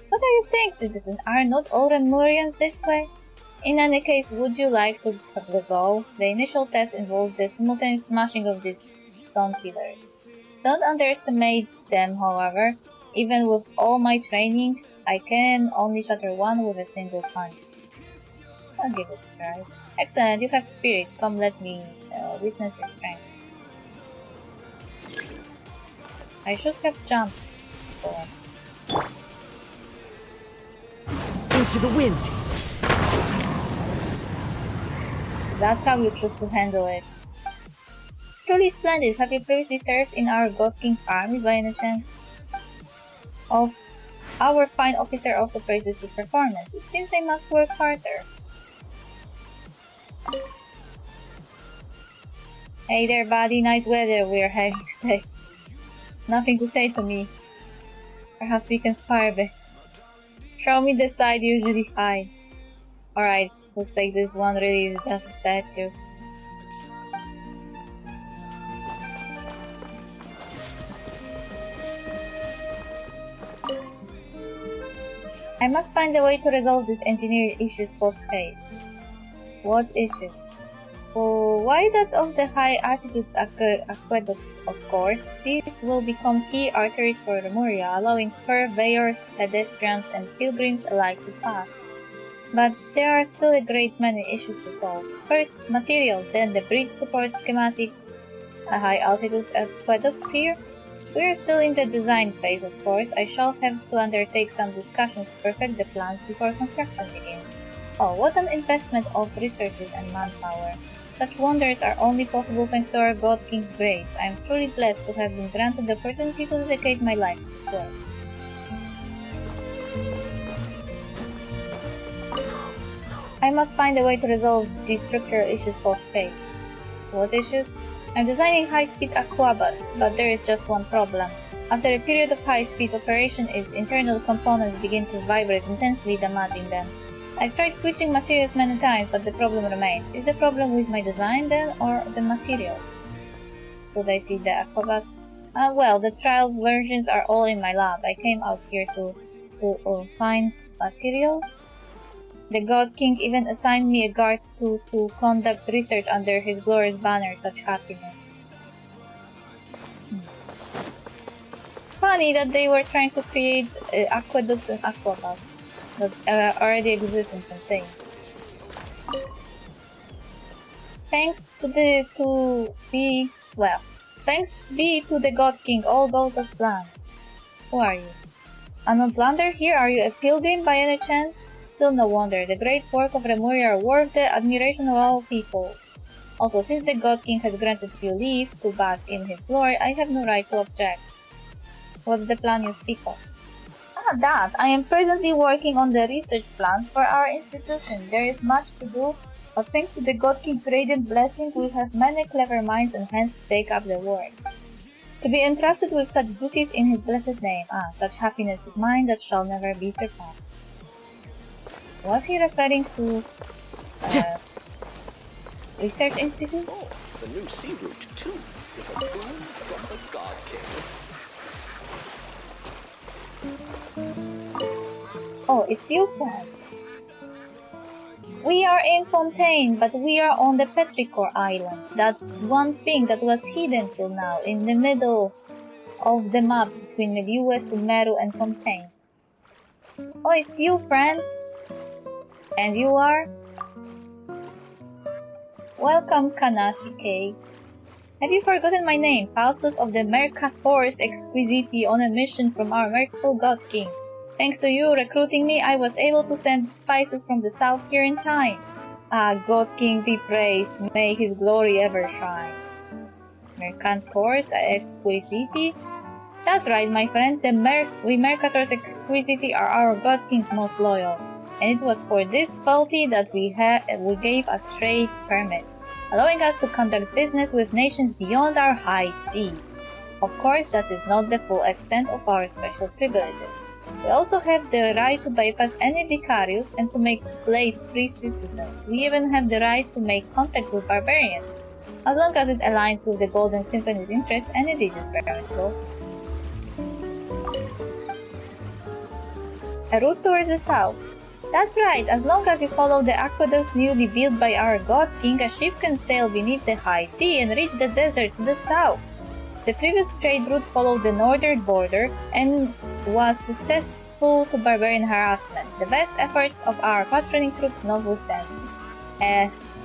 What are you saying, citizen? Are not all Remurians this way? In any case, would you like to have a go? The initial test involves the simultaneous smashing of these stone pillars. Don't underestimate them, however. Even with all my training, I can only shatter one with a single punch. I'll give it a try. Excellent, you have spirit. Come, let me witness your strength. I should have jumped. Into the wind! That's how you choose to handle it. Truly splendid. Have you previously served in our God King's army by any chance? Oh, our fine officer also praises your performance. It seems I must work harder. Hey there, buddy. Nice weather we're having today. Nothing to say to me. Perhaps we can spar a bit. Show me the side you usually hide. Alright, looks like this one really is just a statue. I must find a way to resolve these engineering issues post-haste. What issue? Oh, why that of the high-altitude aqueducts, of course. These will become key arteries for Lemuria, allowing purveyors, pedestrians, and pilgrims alike to pass. But there are still a great many issues to solve. First, material, then the bridge support schematics, a high-altitude aqueducts here. We are still in the design phase, of course. I shall have to undertake some discussions to perfect the plans before construction begins. Oh, what an investment of resources and manpower. Such wonders are only possible thanks to our God King's grace. I am truly blessed to have been granted the opportunity to dedicate my life to this work. I must find a way to resolve these structural issues post-haste. What issues? I'm designing high-speed aquabus, but there is just one problem. After a period of high-speed operation, its internal components begin to vibrate intensely, damaging them. I've tried switching materials many times, but the problem remains. Is the problem with my design then, or the materials? Could I see the aquabus? Well, the trial versions are all in my lab. I came out here to find materials. The God King even assigned me a guard to conduct research under his glorious banner, such happiness. Funny that they were trying to create aqueducts and aquabus that already exist in Fontaine. Thanks be to the God King, all goes as planned. Who are you? An unplanter here? Are you a pilgrim by any chance? Still no wonder, the great work of Lemuria worth the admiration of all peoples. Also, since the God King has granted you leave to bask in his glory, I have no right to object. What's the plan you speak of? That! I am presently working on the research plans for our institution. There is much to do, but thanks to the God King's radiant blessing, we have many clever minds and hands to take up the work. To be entrusted with such duties in his blessed name, such happiness is mine that shall never be surpassed. Was he referring to Research Institute? Oh, the new sea route, too, is a boon from the God King. Oh, it's you, friend. We are in Fontaine, but we are on the Petrichor Island. That one thing that was hidden till now, in the middle of the map between the US, Sumeru, and Fontaine. Oh, it's you, friend. And you are? Welcome, Kanashike. Have you forgotten my name, Faustus of the Mercators Exquisiti, on a mission from our merciful God King? Thanks to you recruiting me, I was able to send spices from the south here in time. God King be praised, may his glory ever shine. Mercantors Exquisiti? That's right, my friend, we Mercators Exquisiti are our God King's most loyal. And it was for this faculty that we gave us trade permits, allowing us to conduct business with nations beyond our high sea. Of course, that is not the full extent of our special privileges. We also have the right to bypass any vicarius and to make slaves free citizens. We even have the right to make contact with barbarians. As long as it aligns with the Golden Symphony's interest, any deed is permissible. A route towards the south. That's right, as long as you follow the aqueducts newly built by our God King, a ship can sail beneath the high sea and reach the desert to the south. The previous trade route followed the northern border and was successful to barbarian harassment, the best efforts of our patroning troops notwithstanding.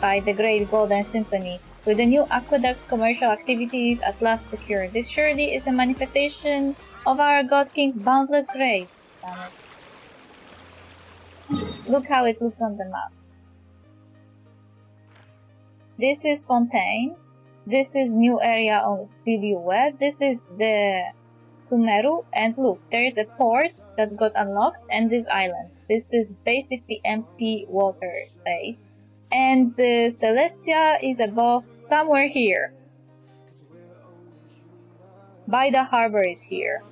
By the Great Golden Symphony, with the new aqueduct's commercial activities at last secured, this surely is a manifestation of our God King's boundless grace. Damn it. Look how it looks on the map. This is Fontaine. This is new area on Vtuber. This is the Sumeru. And look, there is a port that got unlocked and this island. This is basically empty water space. And the Celestia is above, somewhere here. By the harbor is here.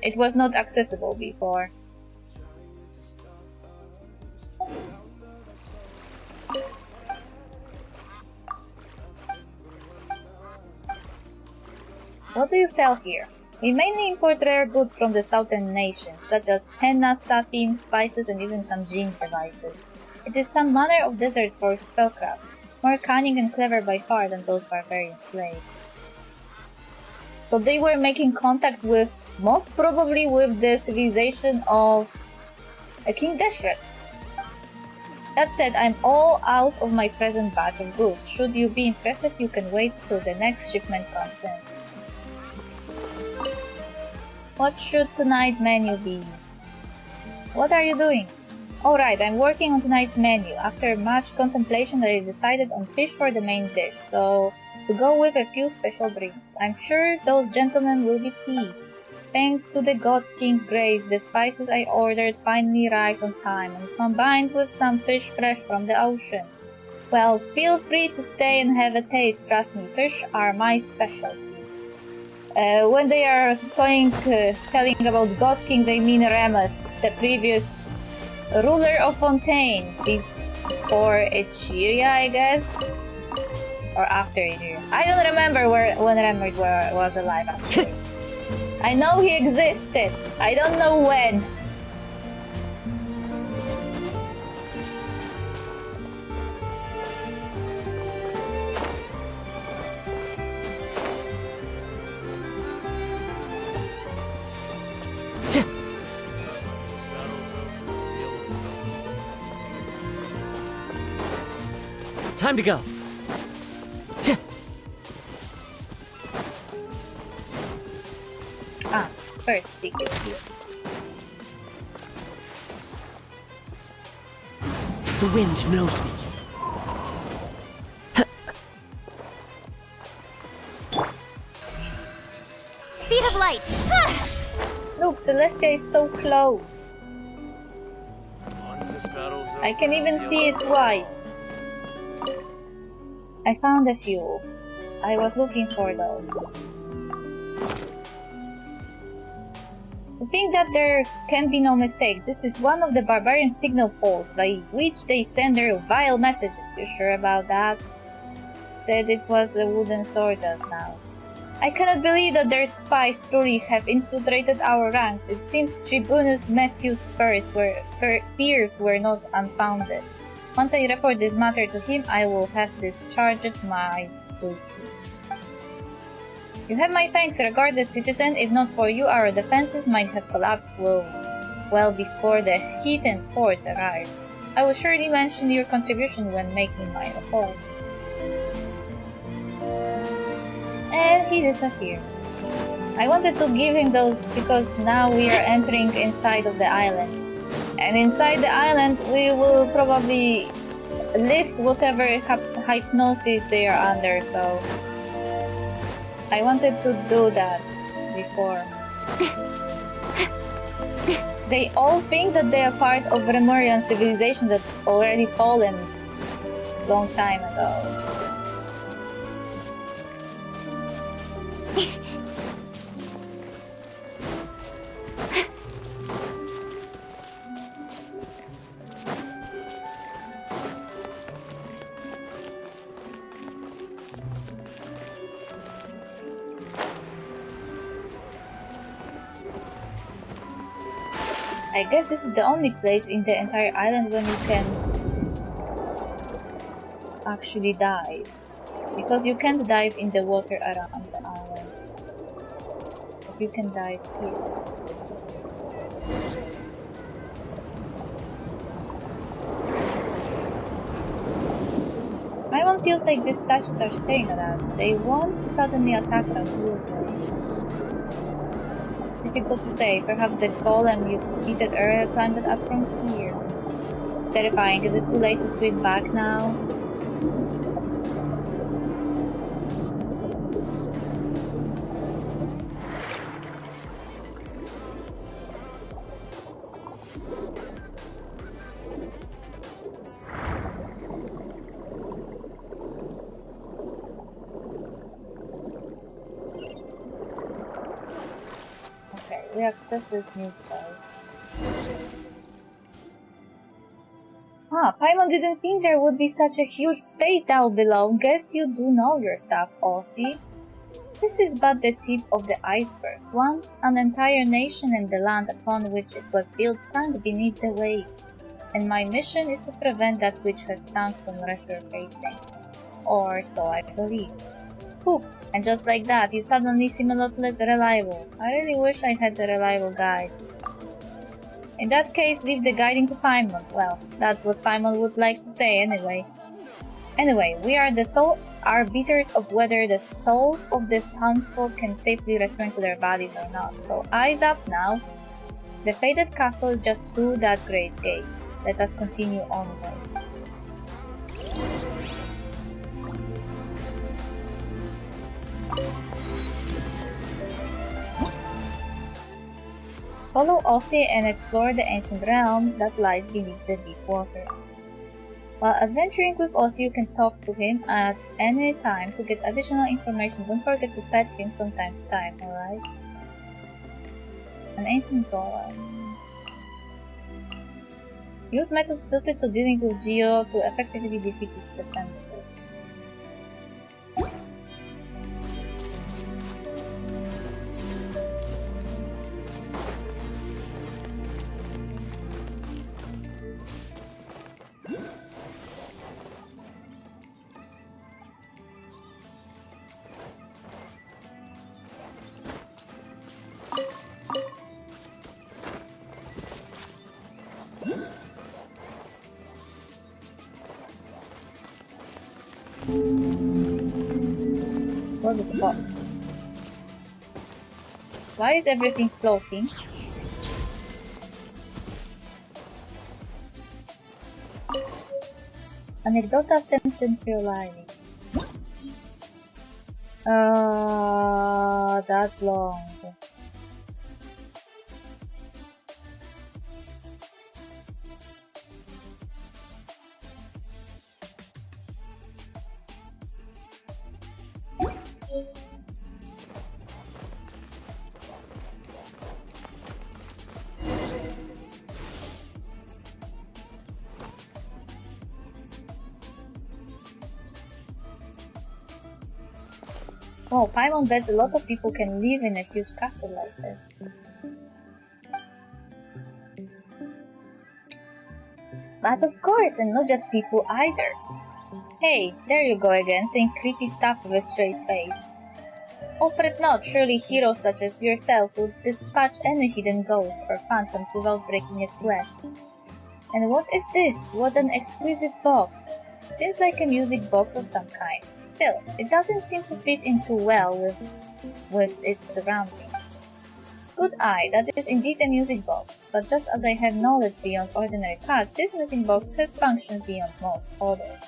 It was not accessible before. What do you sell here? We mainly import rare goods from the southern nations, such as henna, satin, spices, and even some gene devices. It is some manner of desert force spellcraft, more cunning and clever by far than those barbarian slaves. So they were making contact with, most probably with the civilization of King Deshret. That said, I'm all out of my present batch of goods. Should you be interested, you can wait till the next shipment comes in. What should tonight's menu be? What are you doing? Alright, I'm working on tonight's menu. After much contemplation, I decided on fish for the main dish, so to go with a few special drinks. I'm sure those gentlemen will be pleased. Thanks to the God King's grace, the spices I ordered finally arrived on time and combined with some fish fresh from the ocean. Well, feel free to stay and have a taste. Trust me, fish are my specialty. When they are telling about God King, they mean Remus, the previous ruler of Fontaine, before Echiria, I guess, or after Echiria. I don't remember when Remus was alive, actually. I know he existed, I don't know when. Time to go. Ah, bird stick is here. The wind knows me. Speed of light! Look, Celestia is so close. Once this battle's over, I can even I'll see be its alone. white. I found a few. I was looking for those. I think that there can be no mistake. This is one of the barbarian signal poles by which they send their vile messages. You sure about that? Said it was a wooden sword just now. I cannot believe that their spies truly have infiltrated our ranks. It seems Tribunus Matthew's fears were not unfounded. Once I report this matter to him, I will have discharged my duty. You have my thanks, regardless, citizen. If not for you, our defenses might have collapsed well before the Heathen's forts arrived. I will surely mention your contribution when making my report. And he disappeared. I wanted to give him those because now we are entering inside of the island. And inside the island we will probably lift whatever hypnosis they are under, so I wanted to do that before. They all think that they are part of Remorian civilization that already fallen long time ago. I guess this is the only place in the entire island when you can actually dive. Because you can't dive in the water around the island. But you can dive here. Paimon feels like these statues are staring at us. They won't suddenly attack us, will they? Difficult to say. Perhaps the golem you've defeated earlier climbed it up from here. It's terrifying. Is it too late to swim back now? We access this new place. Paimon didn't think there would be such a huge space down below. Guess you do know your stuff, Aussie. This is but the tip of the iceberg. Once, an entire nation and the land upon which it was built sank beneath the waves. And my mission is to prevent that which has sunk from resurfacing. Or so I believe. Whew. And just like that, you suddenly seem a lot less reliable. I really wish I had a reliable guide. In that case, leave the guiding to Paimon. Well, that's what Paimon would like to say anyway. Anyway, we are the sole arbiters of whether the souls of the townsfolk can safely return to their bodies or not. So eyes up now. The faded castle just through that great gate. Let us continue onward. Follow Aussie and explore the ancient realm that lies beneath the deep waters. While adventuring with Aussie, you can talk to him at any time to get additional information. Don't forget to pet him from time to time, alright? An ancient golem. Use methods suited to dealing with Geo to effectively defeat its defenses. What the fuck? Why is everything floating? Anecdota Centenarialis. That's long. Oh, Paimon bets a lot of people can live in a huge castle like this. But of course, and not just people either. Hey, there you go again, saying creepy stuff with a straight face. Oh, fret not, surely heroes such as yourselves would dispatch any hidden ghosts or phantoms without breaking a sweat. And what is this? What an exquisite box! Seems like a music box of some kind. Still, it doesn't seem to fit in too well with its surroundings. Good eye, that is indeed a music box, but just as I have knowledge beyond ordinary paths, this music box has functions beyond most others.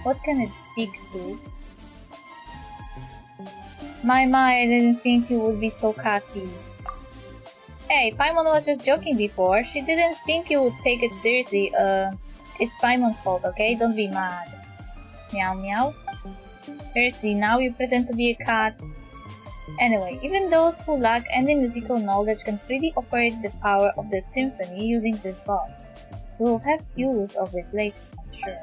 What can it speak to? I didn't think you would be so catty. Hey, Paimon was just joking before. She didn't think you would take it seriously. It's Paimon's fault, okay? Don't be mad. Meow meow. Seriously, now you pretend to be a cat. Anyway, even those who lack any musical knowledge can freely operate the power of the symphony using this box. We will have use of it later, I'm sure.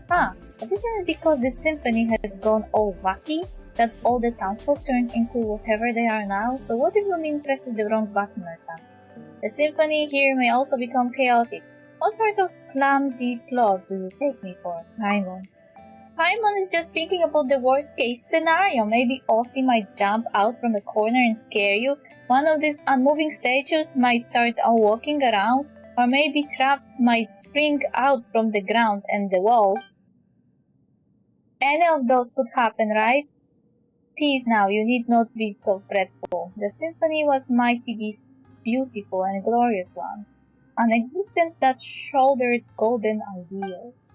Huh, but isn't it because the symphony has gone all wacky that all the townsfolk turned into whatever they are now? So what if Lumin presses the wrong button or something? The symphony here may also become chaotic. What sort of clumsy plot do you take me for, Paimon? Paimon is just thinking about the worst case scenario. Maybe Aussie might jump out from a corner and scare you. One of these unmoving statues might start walking around. Or maybe traps might spring out from the ground and the walls. Any of those could happen, right? Peace now, you need not be so fretful. The symphony was mighty beautiful and glorious once. An existence that shouldered golden ideals.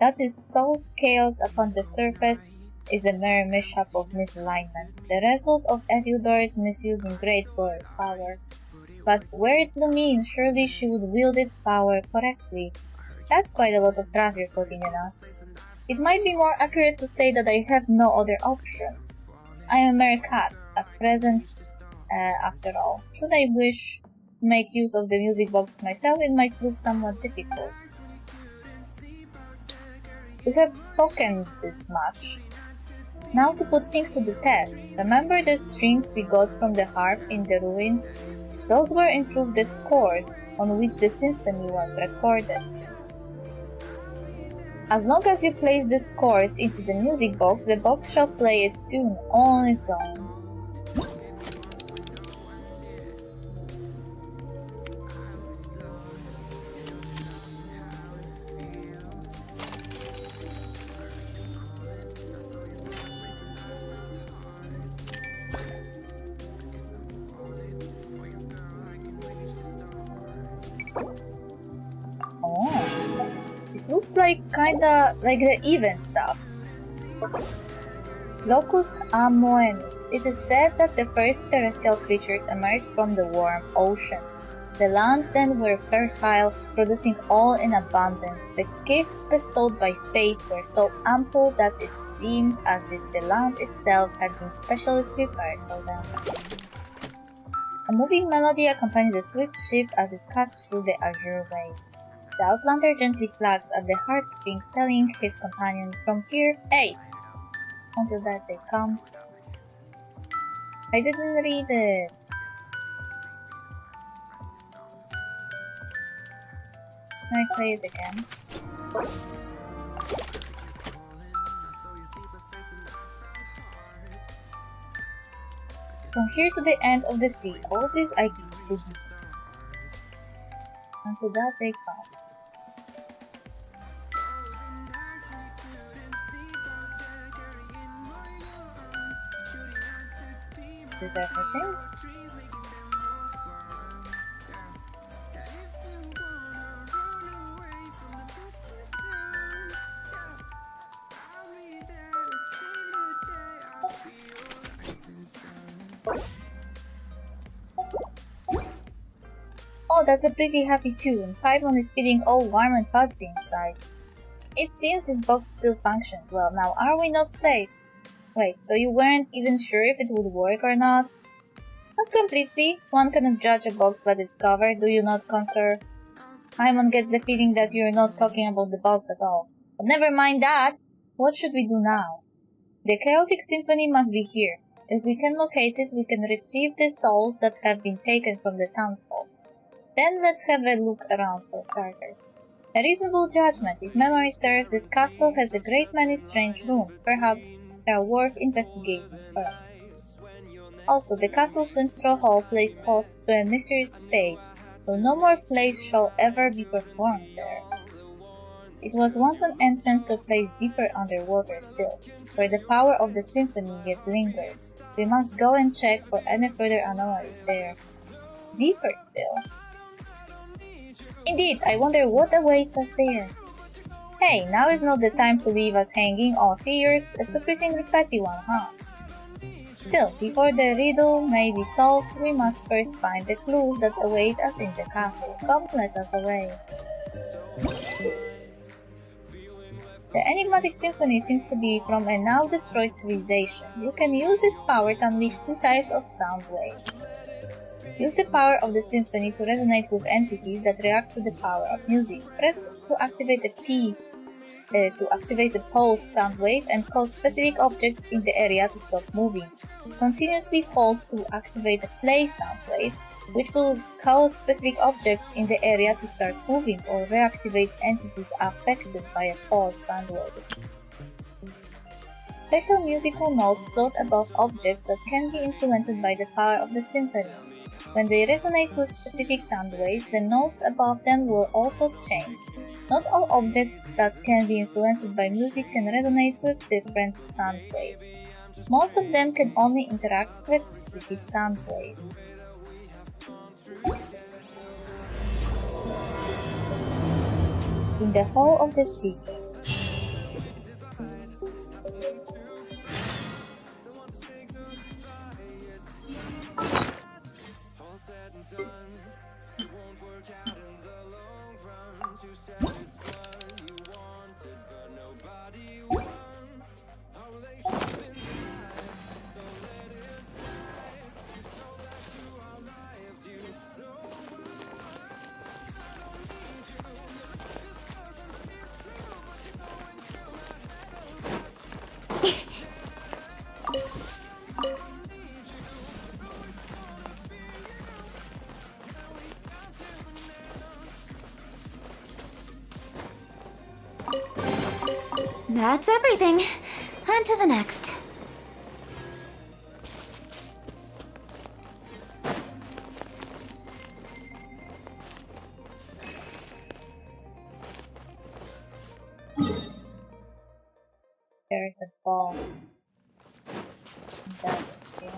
That is soul's chaos upon the surface is a mere mishap of misalignment, the result of Vtuber's misusing great War's power. But were it Lumin, surely she would wield its power correctly. That's quite a lot of trust you're putting in us. It might be more accurate to say that I have no other option. I am a mere cat, at present, after all. Should I wish to make use of the music box myself, it might prove somewhat difficult. We have spoken this much. Now to put things to the test. Remember the strings we got from the harp in the ruins? Those were in truth the scores on which the symphony was recorded. As long as you place the scores into the music box, the box shall play its tune on its own. Looks like kinda like the event stuff. Locus Amoenus. It is said that the first terrestrial creatures emerged from the warm oceans. The lands then were fertile, producing all in abundance. The gifts bestowed by fate were so ample that it seemed as if the land itself had been specially prepared for them. A moving melody accompanied the swift ship as it passed through the azure waves. The Outlander gently plucks at the heartstrings, telling his companion, "From here, hey!" Until that day comes. I didn't read it. Can I play it again? From here to the end of the sea, all this I give to thee. Until that day comes. Is everything? Oh, that's a pretty happy tune. Paimon is feeling all warm and fuzzy inside. It seems this box still functions well. Now, are we not safe? Wait, so you weren't even sure if it would work or not? Not completely. One cannot judge a box by its cover, do you not concur? Paimon gets the feeling that you're not talking about the box at all. But never mind that! What should we do now? The chaotic symphony must be here. If we can locate it, we can retrieve the souls that have been taken from the townsfolk. Then let's have a look around for starters. A reasonable judgment. If memory serves, this castle has a great many strange rooms. Perhaps they are worth investigating first. Also, the castle's central hall plays host to a mysterious stage, though no more plays shall ever be performed there. It was once an entrance to a place deeper underwater still, where the power of the symphony yet lingers. We must go and check for any further anomalies there. Deeper still. Indeed, I wonder what awaits us there. Hey, now is not the time to leave us hanging. Oh, see, you're a surprisingly petty one, huh? Still, before the riddle may be solved, we must first find the clues that await us in the castle. Come, let us away. The enigmatic symphony seems to be from a now destroyed civilization. You can use its power to unleash two types of sound waves. Use the power of the symphony to resonate with entities that react to the power of music. Press to activate the pulse sound wave and cause specific objects in the area to stop moving. Continuously hold to activate the play sound wave, which will cause specific objects in the area to start moving or reactivate entities affected by a pulse sound wave. Special musical notes float above objects that can be influenced by the power of the symphony. When they resonate with specific sound waves, the notes above them will also change. Not all objects that can be influenced by music can resonate with different sound waves. Most of them can only interact with a specific sound wave. In the hall of the city. That's everything. On to the next. There's a boss. That thing.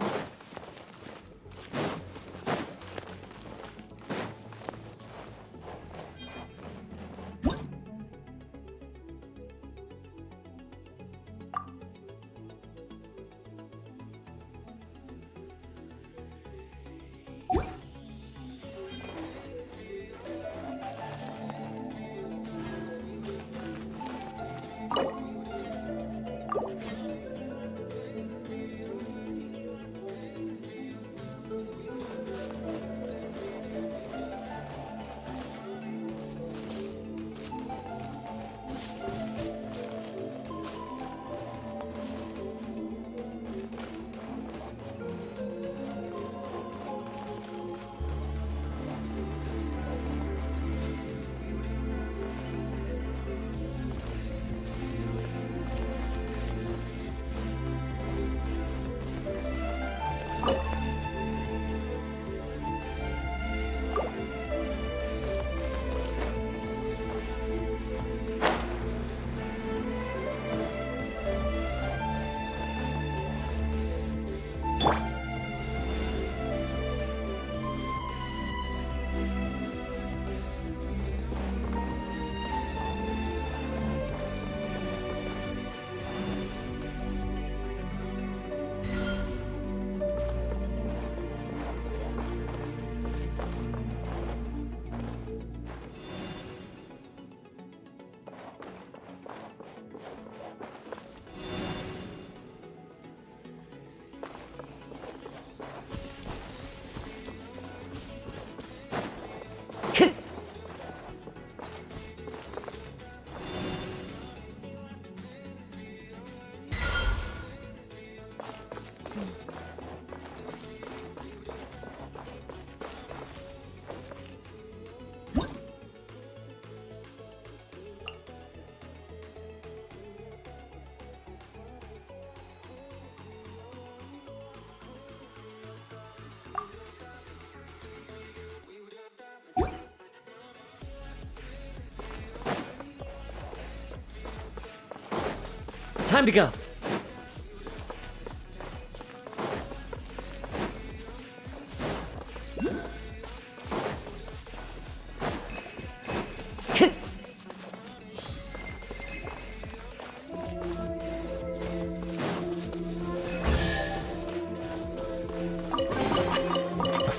Time to go.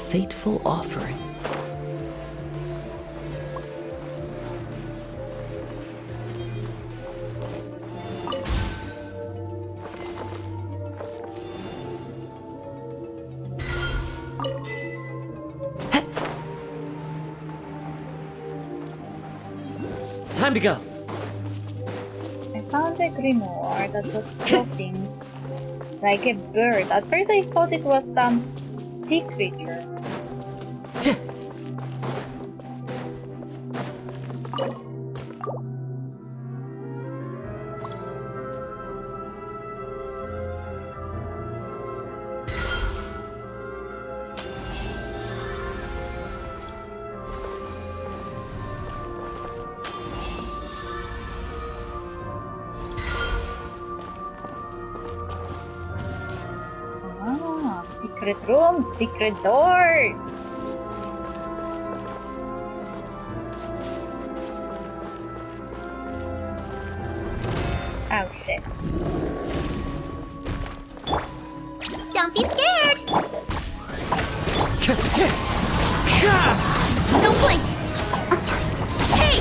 fateful offering. Time to go. I found a grimoire that was floating like a bird. At first I thought it was some sea creature. Ah, secret rooms, secret doors. Oh shit. Don't be scared! Ha! Don't blink! Hey!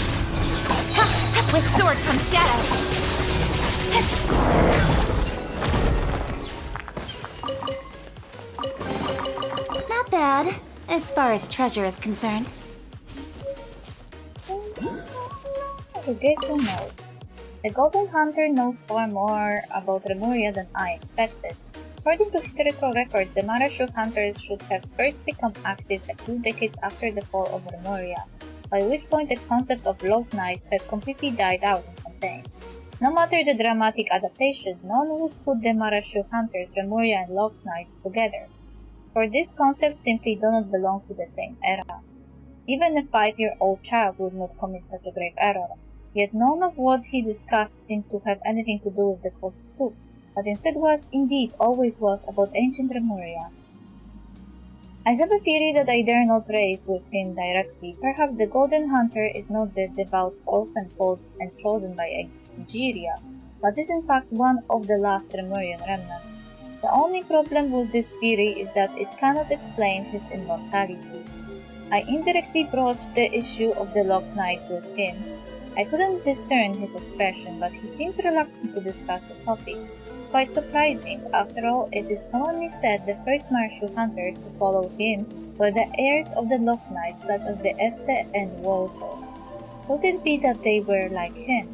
Ha! With sword comes shadow. Not bad, as far as treasure is concerned. Navigation notes. The Golden Hunter knows far more about Remuria than I expected. According to historical records, the Marashu hunters should have first become active a few decades after the fall of Remuria, by which point the concept of Love Knights had completely died out in Fontaine. No matter the dramatic adaptation, none would put the Marashu hunters, Remuria and Love Knight together, for these concepts simply do not belong to the same era. Even a 5-year-old child would not commit such a grave error, yet none of what he discussed seemed to have anything to do with the cult truth, but instead was, indeed always was, about ancient Remuria. I have a theory that I dare not raise with him directly. Perhaps the Golden Hunter is not the devout orphan called and chosen by Egeria, but is in fact one of the last Remurian remnants. The only problem with this theory is that it cannot explain his immortality. I indirectly broached the issue of the Locked Knight with him. I couldn't discern his expression, but he seemed reluctant to discuss the topic. Quite surprising. After all, it is commonly said the first Marashu hunters to follow him were the heirs of the Locked Knight, such as the Este and Walter. Could it be that they were like him?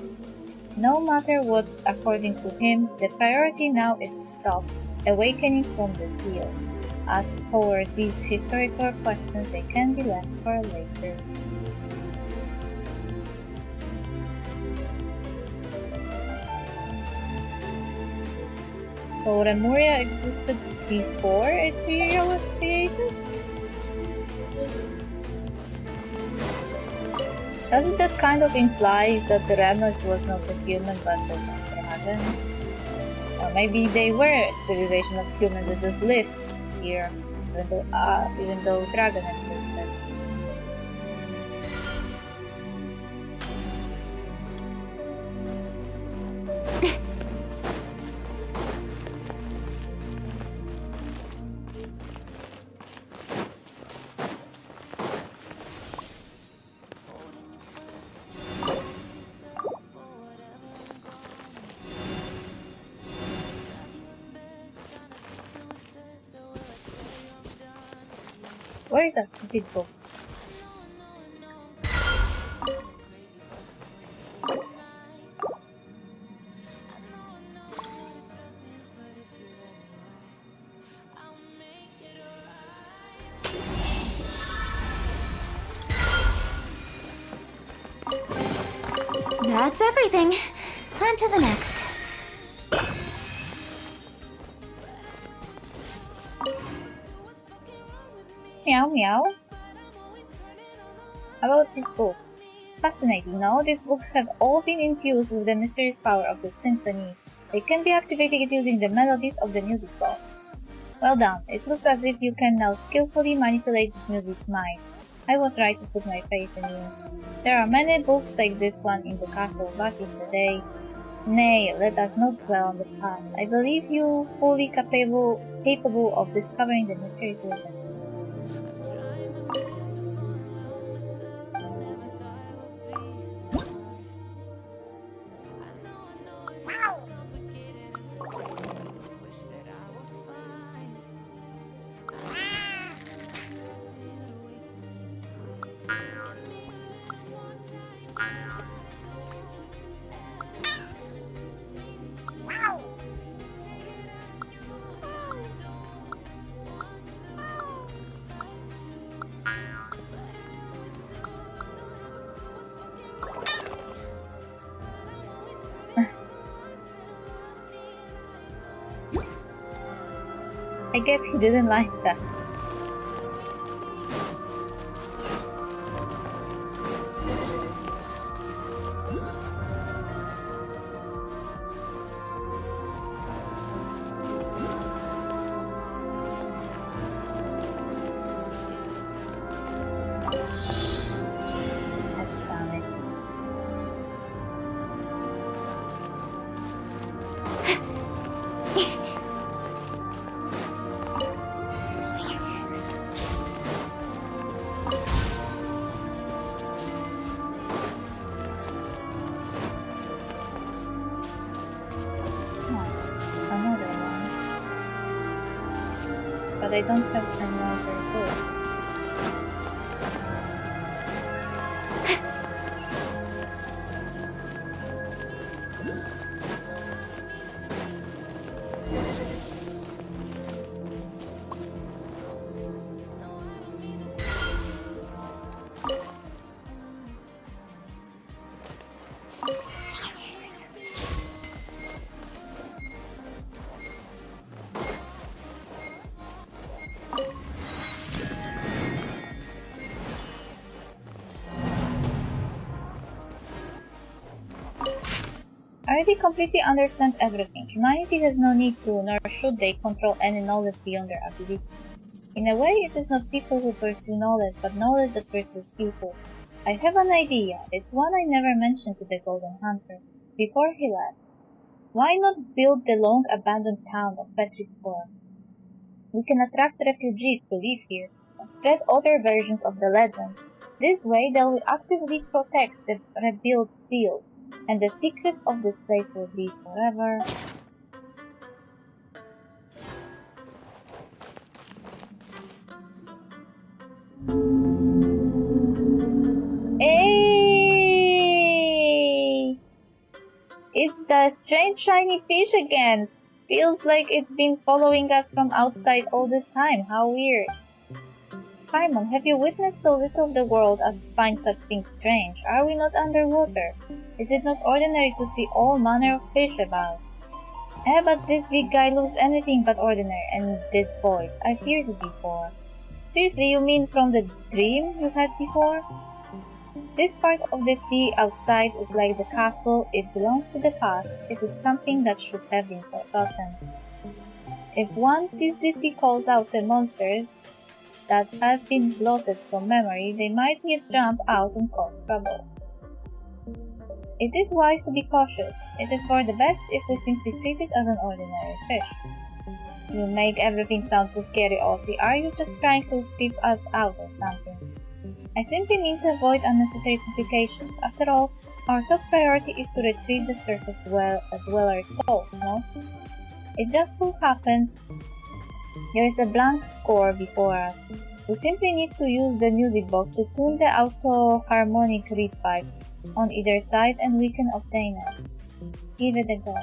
No matter what, according to him, the priority now is to stop awakening from the seal. As for these historical questions, they can be left for later. So Remuria existed before Egeria was created? Doesn't that kind of imply that the Remus was not a human but a dragon? Or maybe they were a civilization of humans that just lived here, even though dragon existed. Where is that stupid book? That's everything. On to the next. Meow meow. About these books. Fascinating, no? These books have all been infused with the mysterious power of the symphony. They can be activated using the melodies of the music box. Well done. It looks as if you can now skillfully manipulate this music mind. I was right to put my faith in you. There are many books like this one in the castle back in the day. Nay, let us not dwell on the past. I believe you fully capable of discovering the mysterious legend. I guess he didn't like that. Damn it. Another one. But I don't have another book. I already completely understand everything. Humanity has no need to, nor should they, control any knowledge beyond their abilities. In a way, it is not people who pursue knowledge, but knowledge that pursues people. I have an idea. It's one I never mentioned to the Golden Hunter before he left. Why not build the long-abandoned town of Vtuber? We can attract refugees to live here and spread other versions of the legend. This way, they will actively protect the rebuilt seals, and the secrets of this place will be forever. Hey! It's the strange shiny fish again. Feels like it's been following us from outside all this time. How weird. Paimon, have you witnessed so little of the world as to find such things strange? Are we not underwater? Is it not ordinary to see all manner of fish about? But this big guy looks anything but ordinary, and this voice, I've heard it before. Seriously, you mean from the dream you had before? This part of the sea outside is like the castle. It belongs to the past. It is something that should have been forgotten. If one ceaselessly calls out the monsters that has been blotted from memory, they might yet jump out and cause trouble. It is wise to be cautious. It is for the best if we simply treat it as an ordinary fish. You make everything sound so scary, Aussie. Are you just trying to creep us out or something? I simply mean to avoid unnecessary complications. After all, our top priority is to retrieve the surface dwellers' souls, no? It just so happens there is a blank score before us. We simply need to use the music box to tune the auto-harmonic reed pipes on either side, and we can obtain it. Give it a go.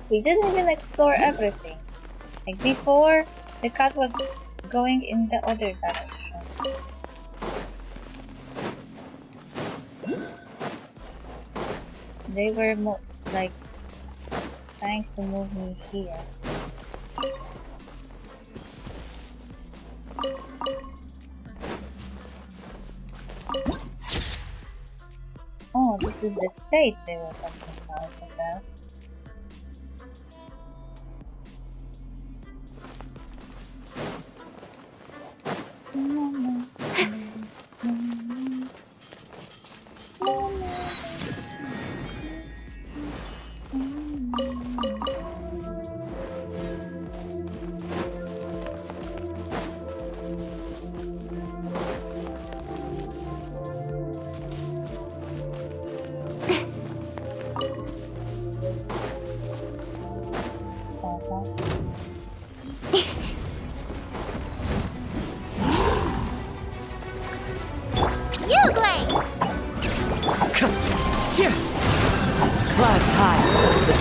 We didn't even explore everything. Like before, the cat was going in the other direction. They were like trying to move me here. Oh, this is the stage they were talking about, I guess.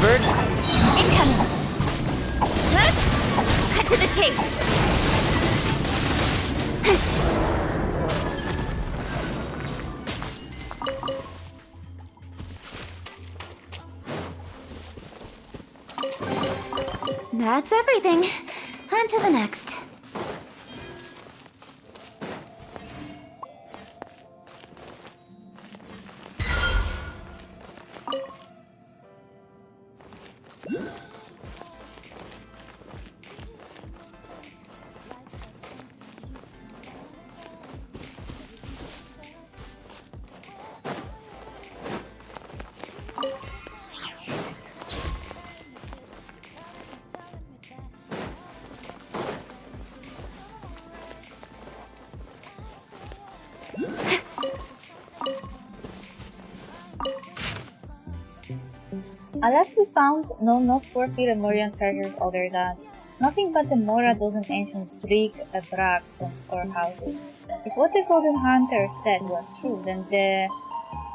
birds. Incoming! Huh? Cut to the chase! That's everything. On to the next. Alas, we found no noteworthy Lemurian treasures other than nothing but the Mora dozen ancient bric-a-brac from storehouses. If what the Golden Hunter said was true, then the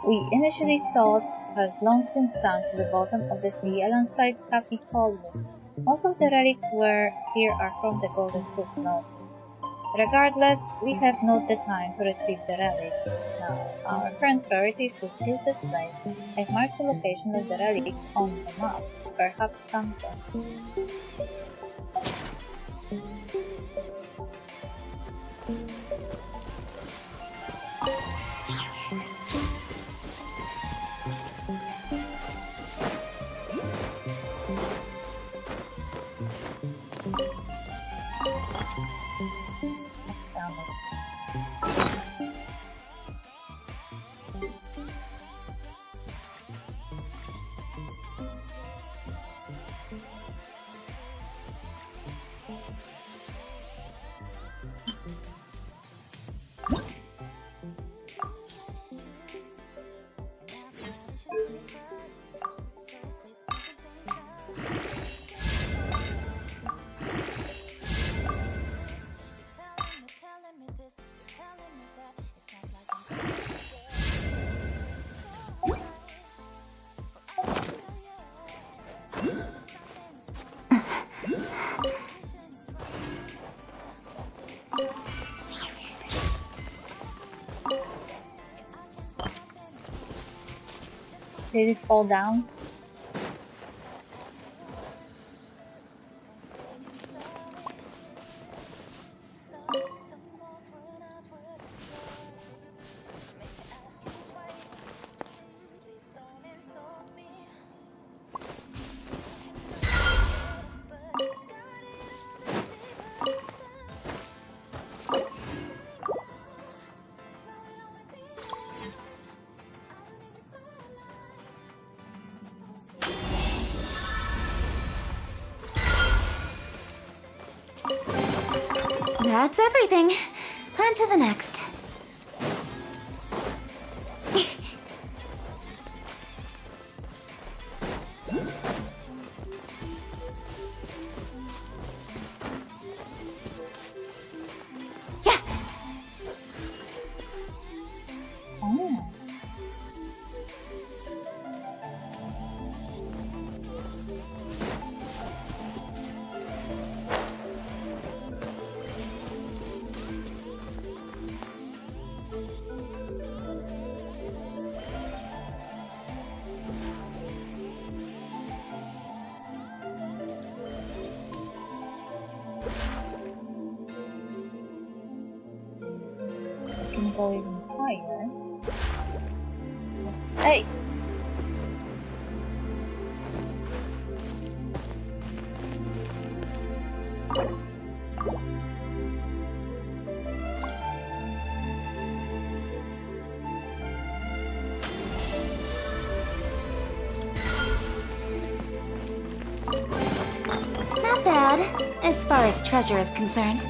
we initially sought has long since sunk to the bottom of the sea alongside Capitolo. Most of the relics here are from the Golden Footnote. Regardless, we have not the time to retrieve the relics. Now, our current priority is to seal this place and mark the location of the relics on the map, perhaps sometime. Did it fall down? That's everything. On to the next. Yeah. Oh. Can go even higher. Hey! Not bad, as far as treasure is concerned.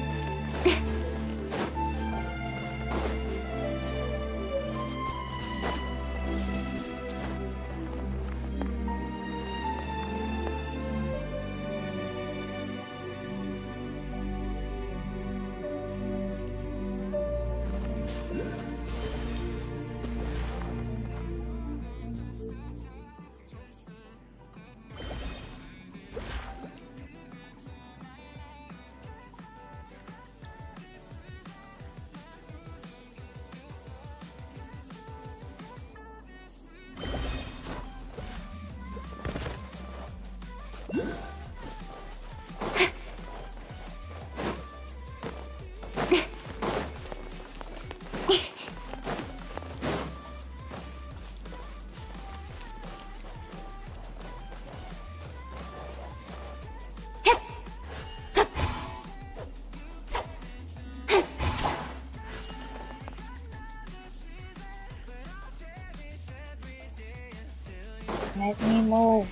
Let me move.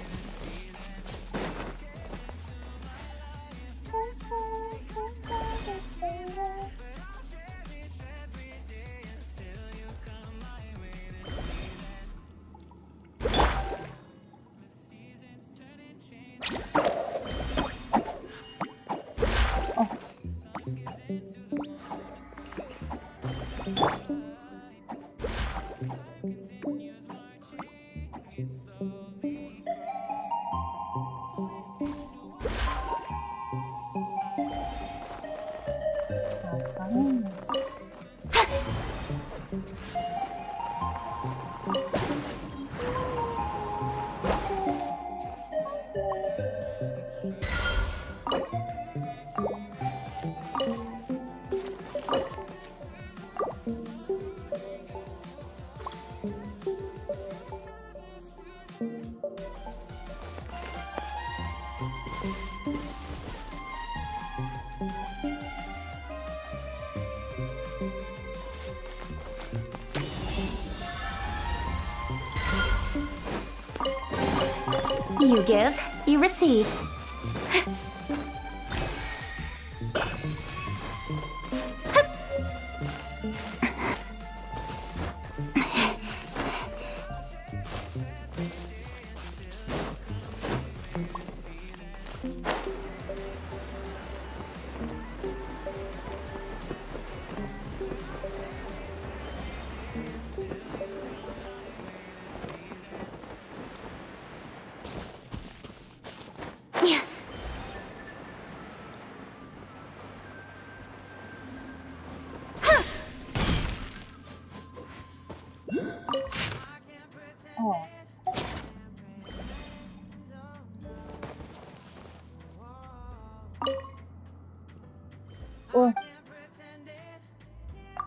You give, you receive. Oh. Oh.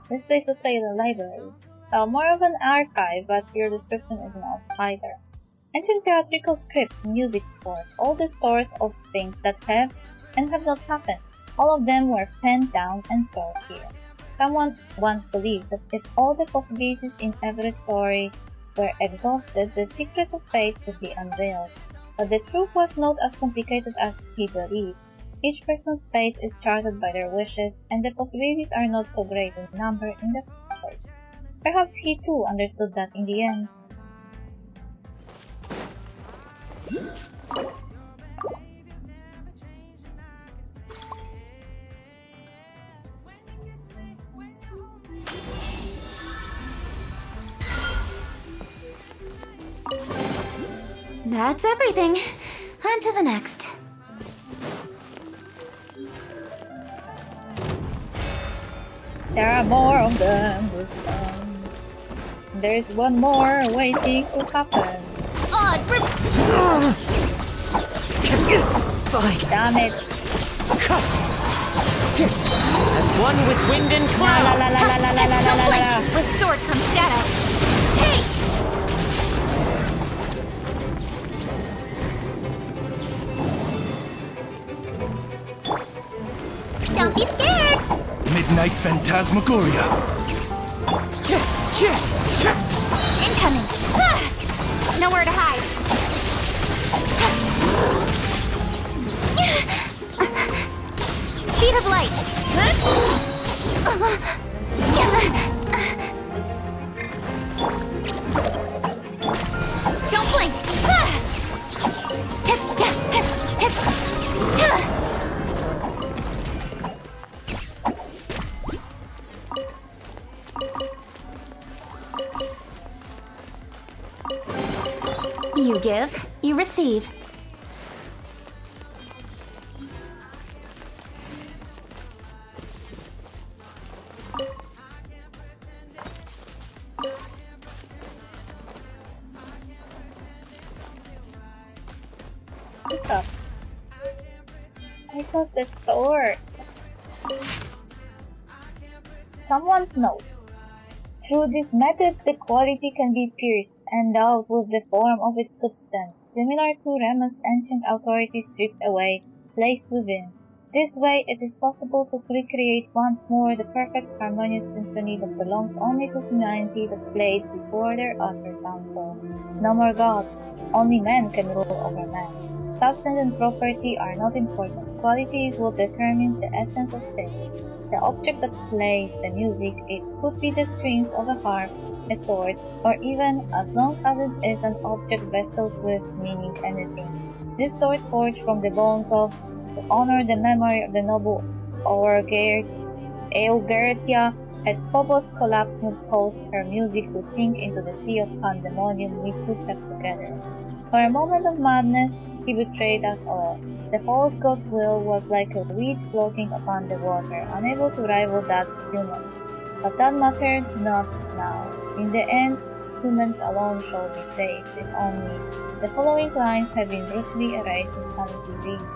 This place looks like a library. Well, more of an archive, but your description is not either. Ancient theatrical scripts, music scores, all the stories of things that have and have not happened. All of them were penned down and stored here. Someone once believed that if all the possibilities in every story were exhausted, the secrets of fate would be unveiled. But the truth was not as complicated as he believed. Each person's fate is charted by their wishes, and the possibilities are not so great in number in the first place. Perhaps he too understood that in the end. That's everything. On to the next. There are more of them this time. There is one more waiting to happen. Oz, It's fine. Damn it. As one with wind and La cloud. la la la la la la la la la la. With sword comes shadow. Hey! Don't be scared! Midnight Phantasmagoria. Incoming! Ah! Nowhere to hide. Speed of light. Don't blink. You give, you receive. Pick up. I got the sword. Someone's note. Through these methods, the quality can be pierced, endowed with the form of its substance, similar to Remus' ancient authority stripped away, placed within. This way, it is possible to recreate once more the perfect harmonious symphony that belonged only to humanity that played before their utter downfall. No more gods, only men can rule over men. Substance and property are not important. Quality is what determines the essence of things. The object that plays the music, it could be the strings of a harp, a sword, or even, as long as it is an object bestowed with meaning, anything. This sword forged from the bones of, to honor the memory of the noble Eugertia, had Phobos collapsed not caused her music to sink into the sea of pandemonium we could have together. For a moment of madness, he betrayed us all. The false god's will was like a weed floating upon the water, unable to rival that of human. But that mattered not now. In the end, humans alone shall be saved, if only. The following lines have been brutally erased in family reading.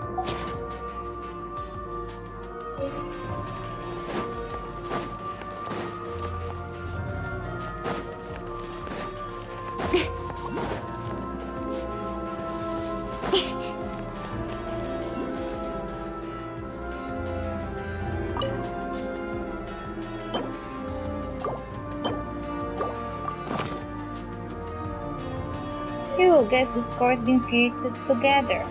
Phew, guess the score's been pieced together.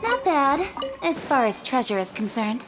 Not bad, as far as treasure is concerned.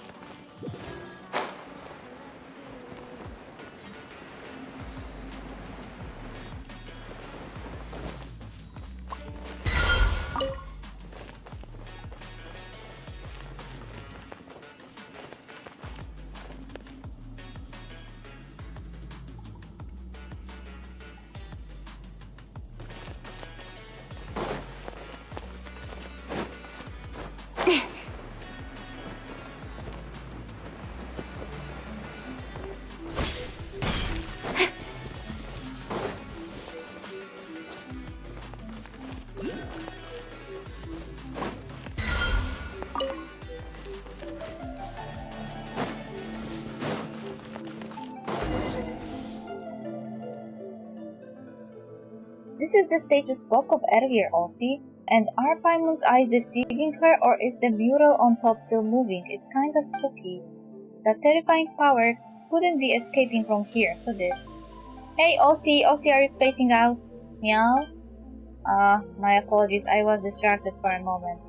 This is the stage you spoke of earlier, Aussie. And are Paimon's eyes deceiving her, or is the mural on top still moving? It's kinda spooky. That terrifying power couldn't be escaping from here, could it? Hey, Aussie, are you spacing out? Meow? My apologies, I was distracted for a moment.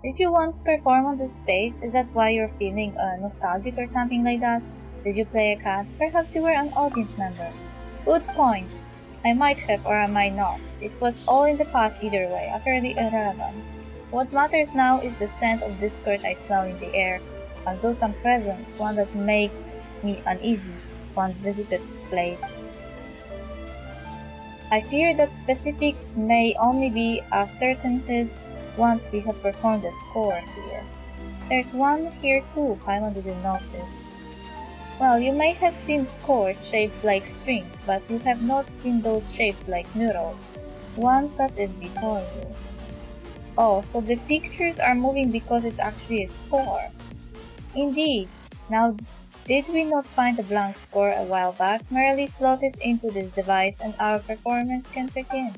Did you once perform on the stage? Is that why you're feeling nostalgic or something like that? Did you play a cat? Perhaps you were an audience member. Good point. I might have or I might not. It was all in the past either way, utterly irrelevant. What matters now is the scent of discord I smell in the air, as though some presence, one that makes me uneasy, once visited this place. I fear that specifics may only be ascertained once we have performed the score here. There's one here too, Paimon didn't notice. Well, you may have seen scores shaped like strings, but you have not seen those shaped like murals. One such is before you. Oh, so the pictures are moving because it's actually a score. Indeed. Now, did we not find a blank score a while back? Merely slot it into this device and our performance can begin.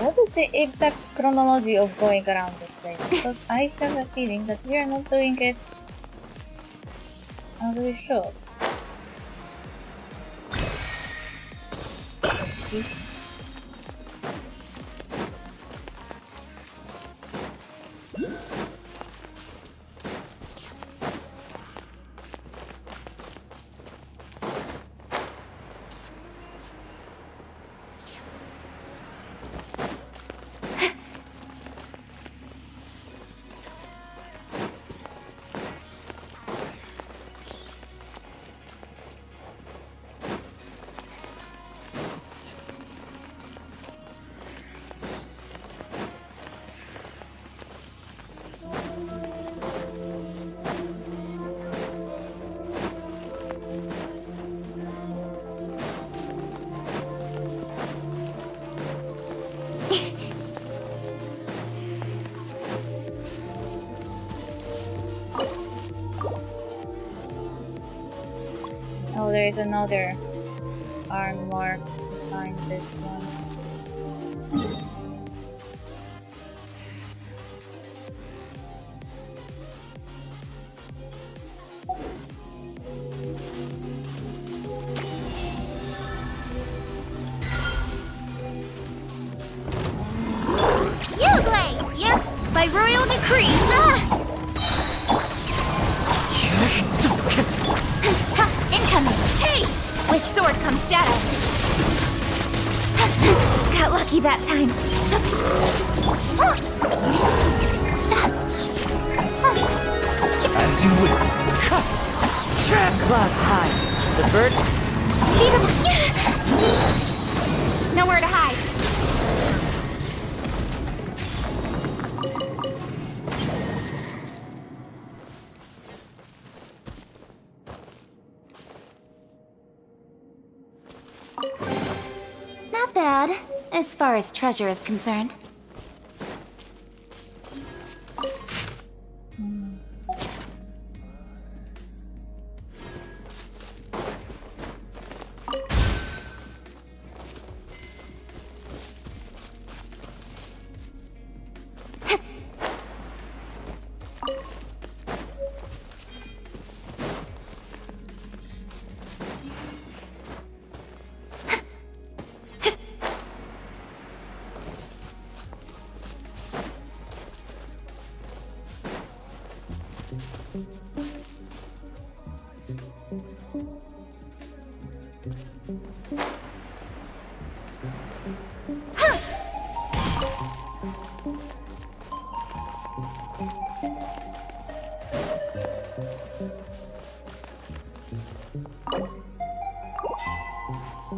What is the exact chronology of going around this place, because I have a feeling that we are not doing it as we should. See? Oh, there is another arm mark behind this one. Yep, by royal decree. Ah! Ha, incoming. Hey! With sword comes shadow. Got lucky that time. As you will. Clouds high. The birds. See them. Nowhere to hide. Not bad, as far as treasure is concerned.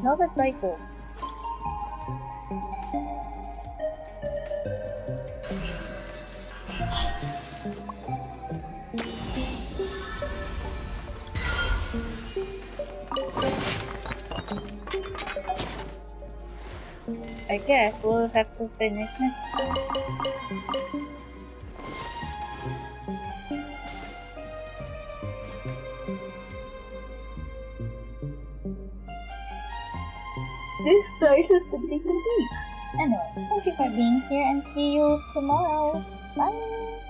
Noted by books. I guess we'll have to finish next time. This place is a little big. Anyway, thank you for being here and see you tomorrow. Bye!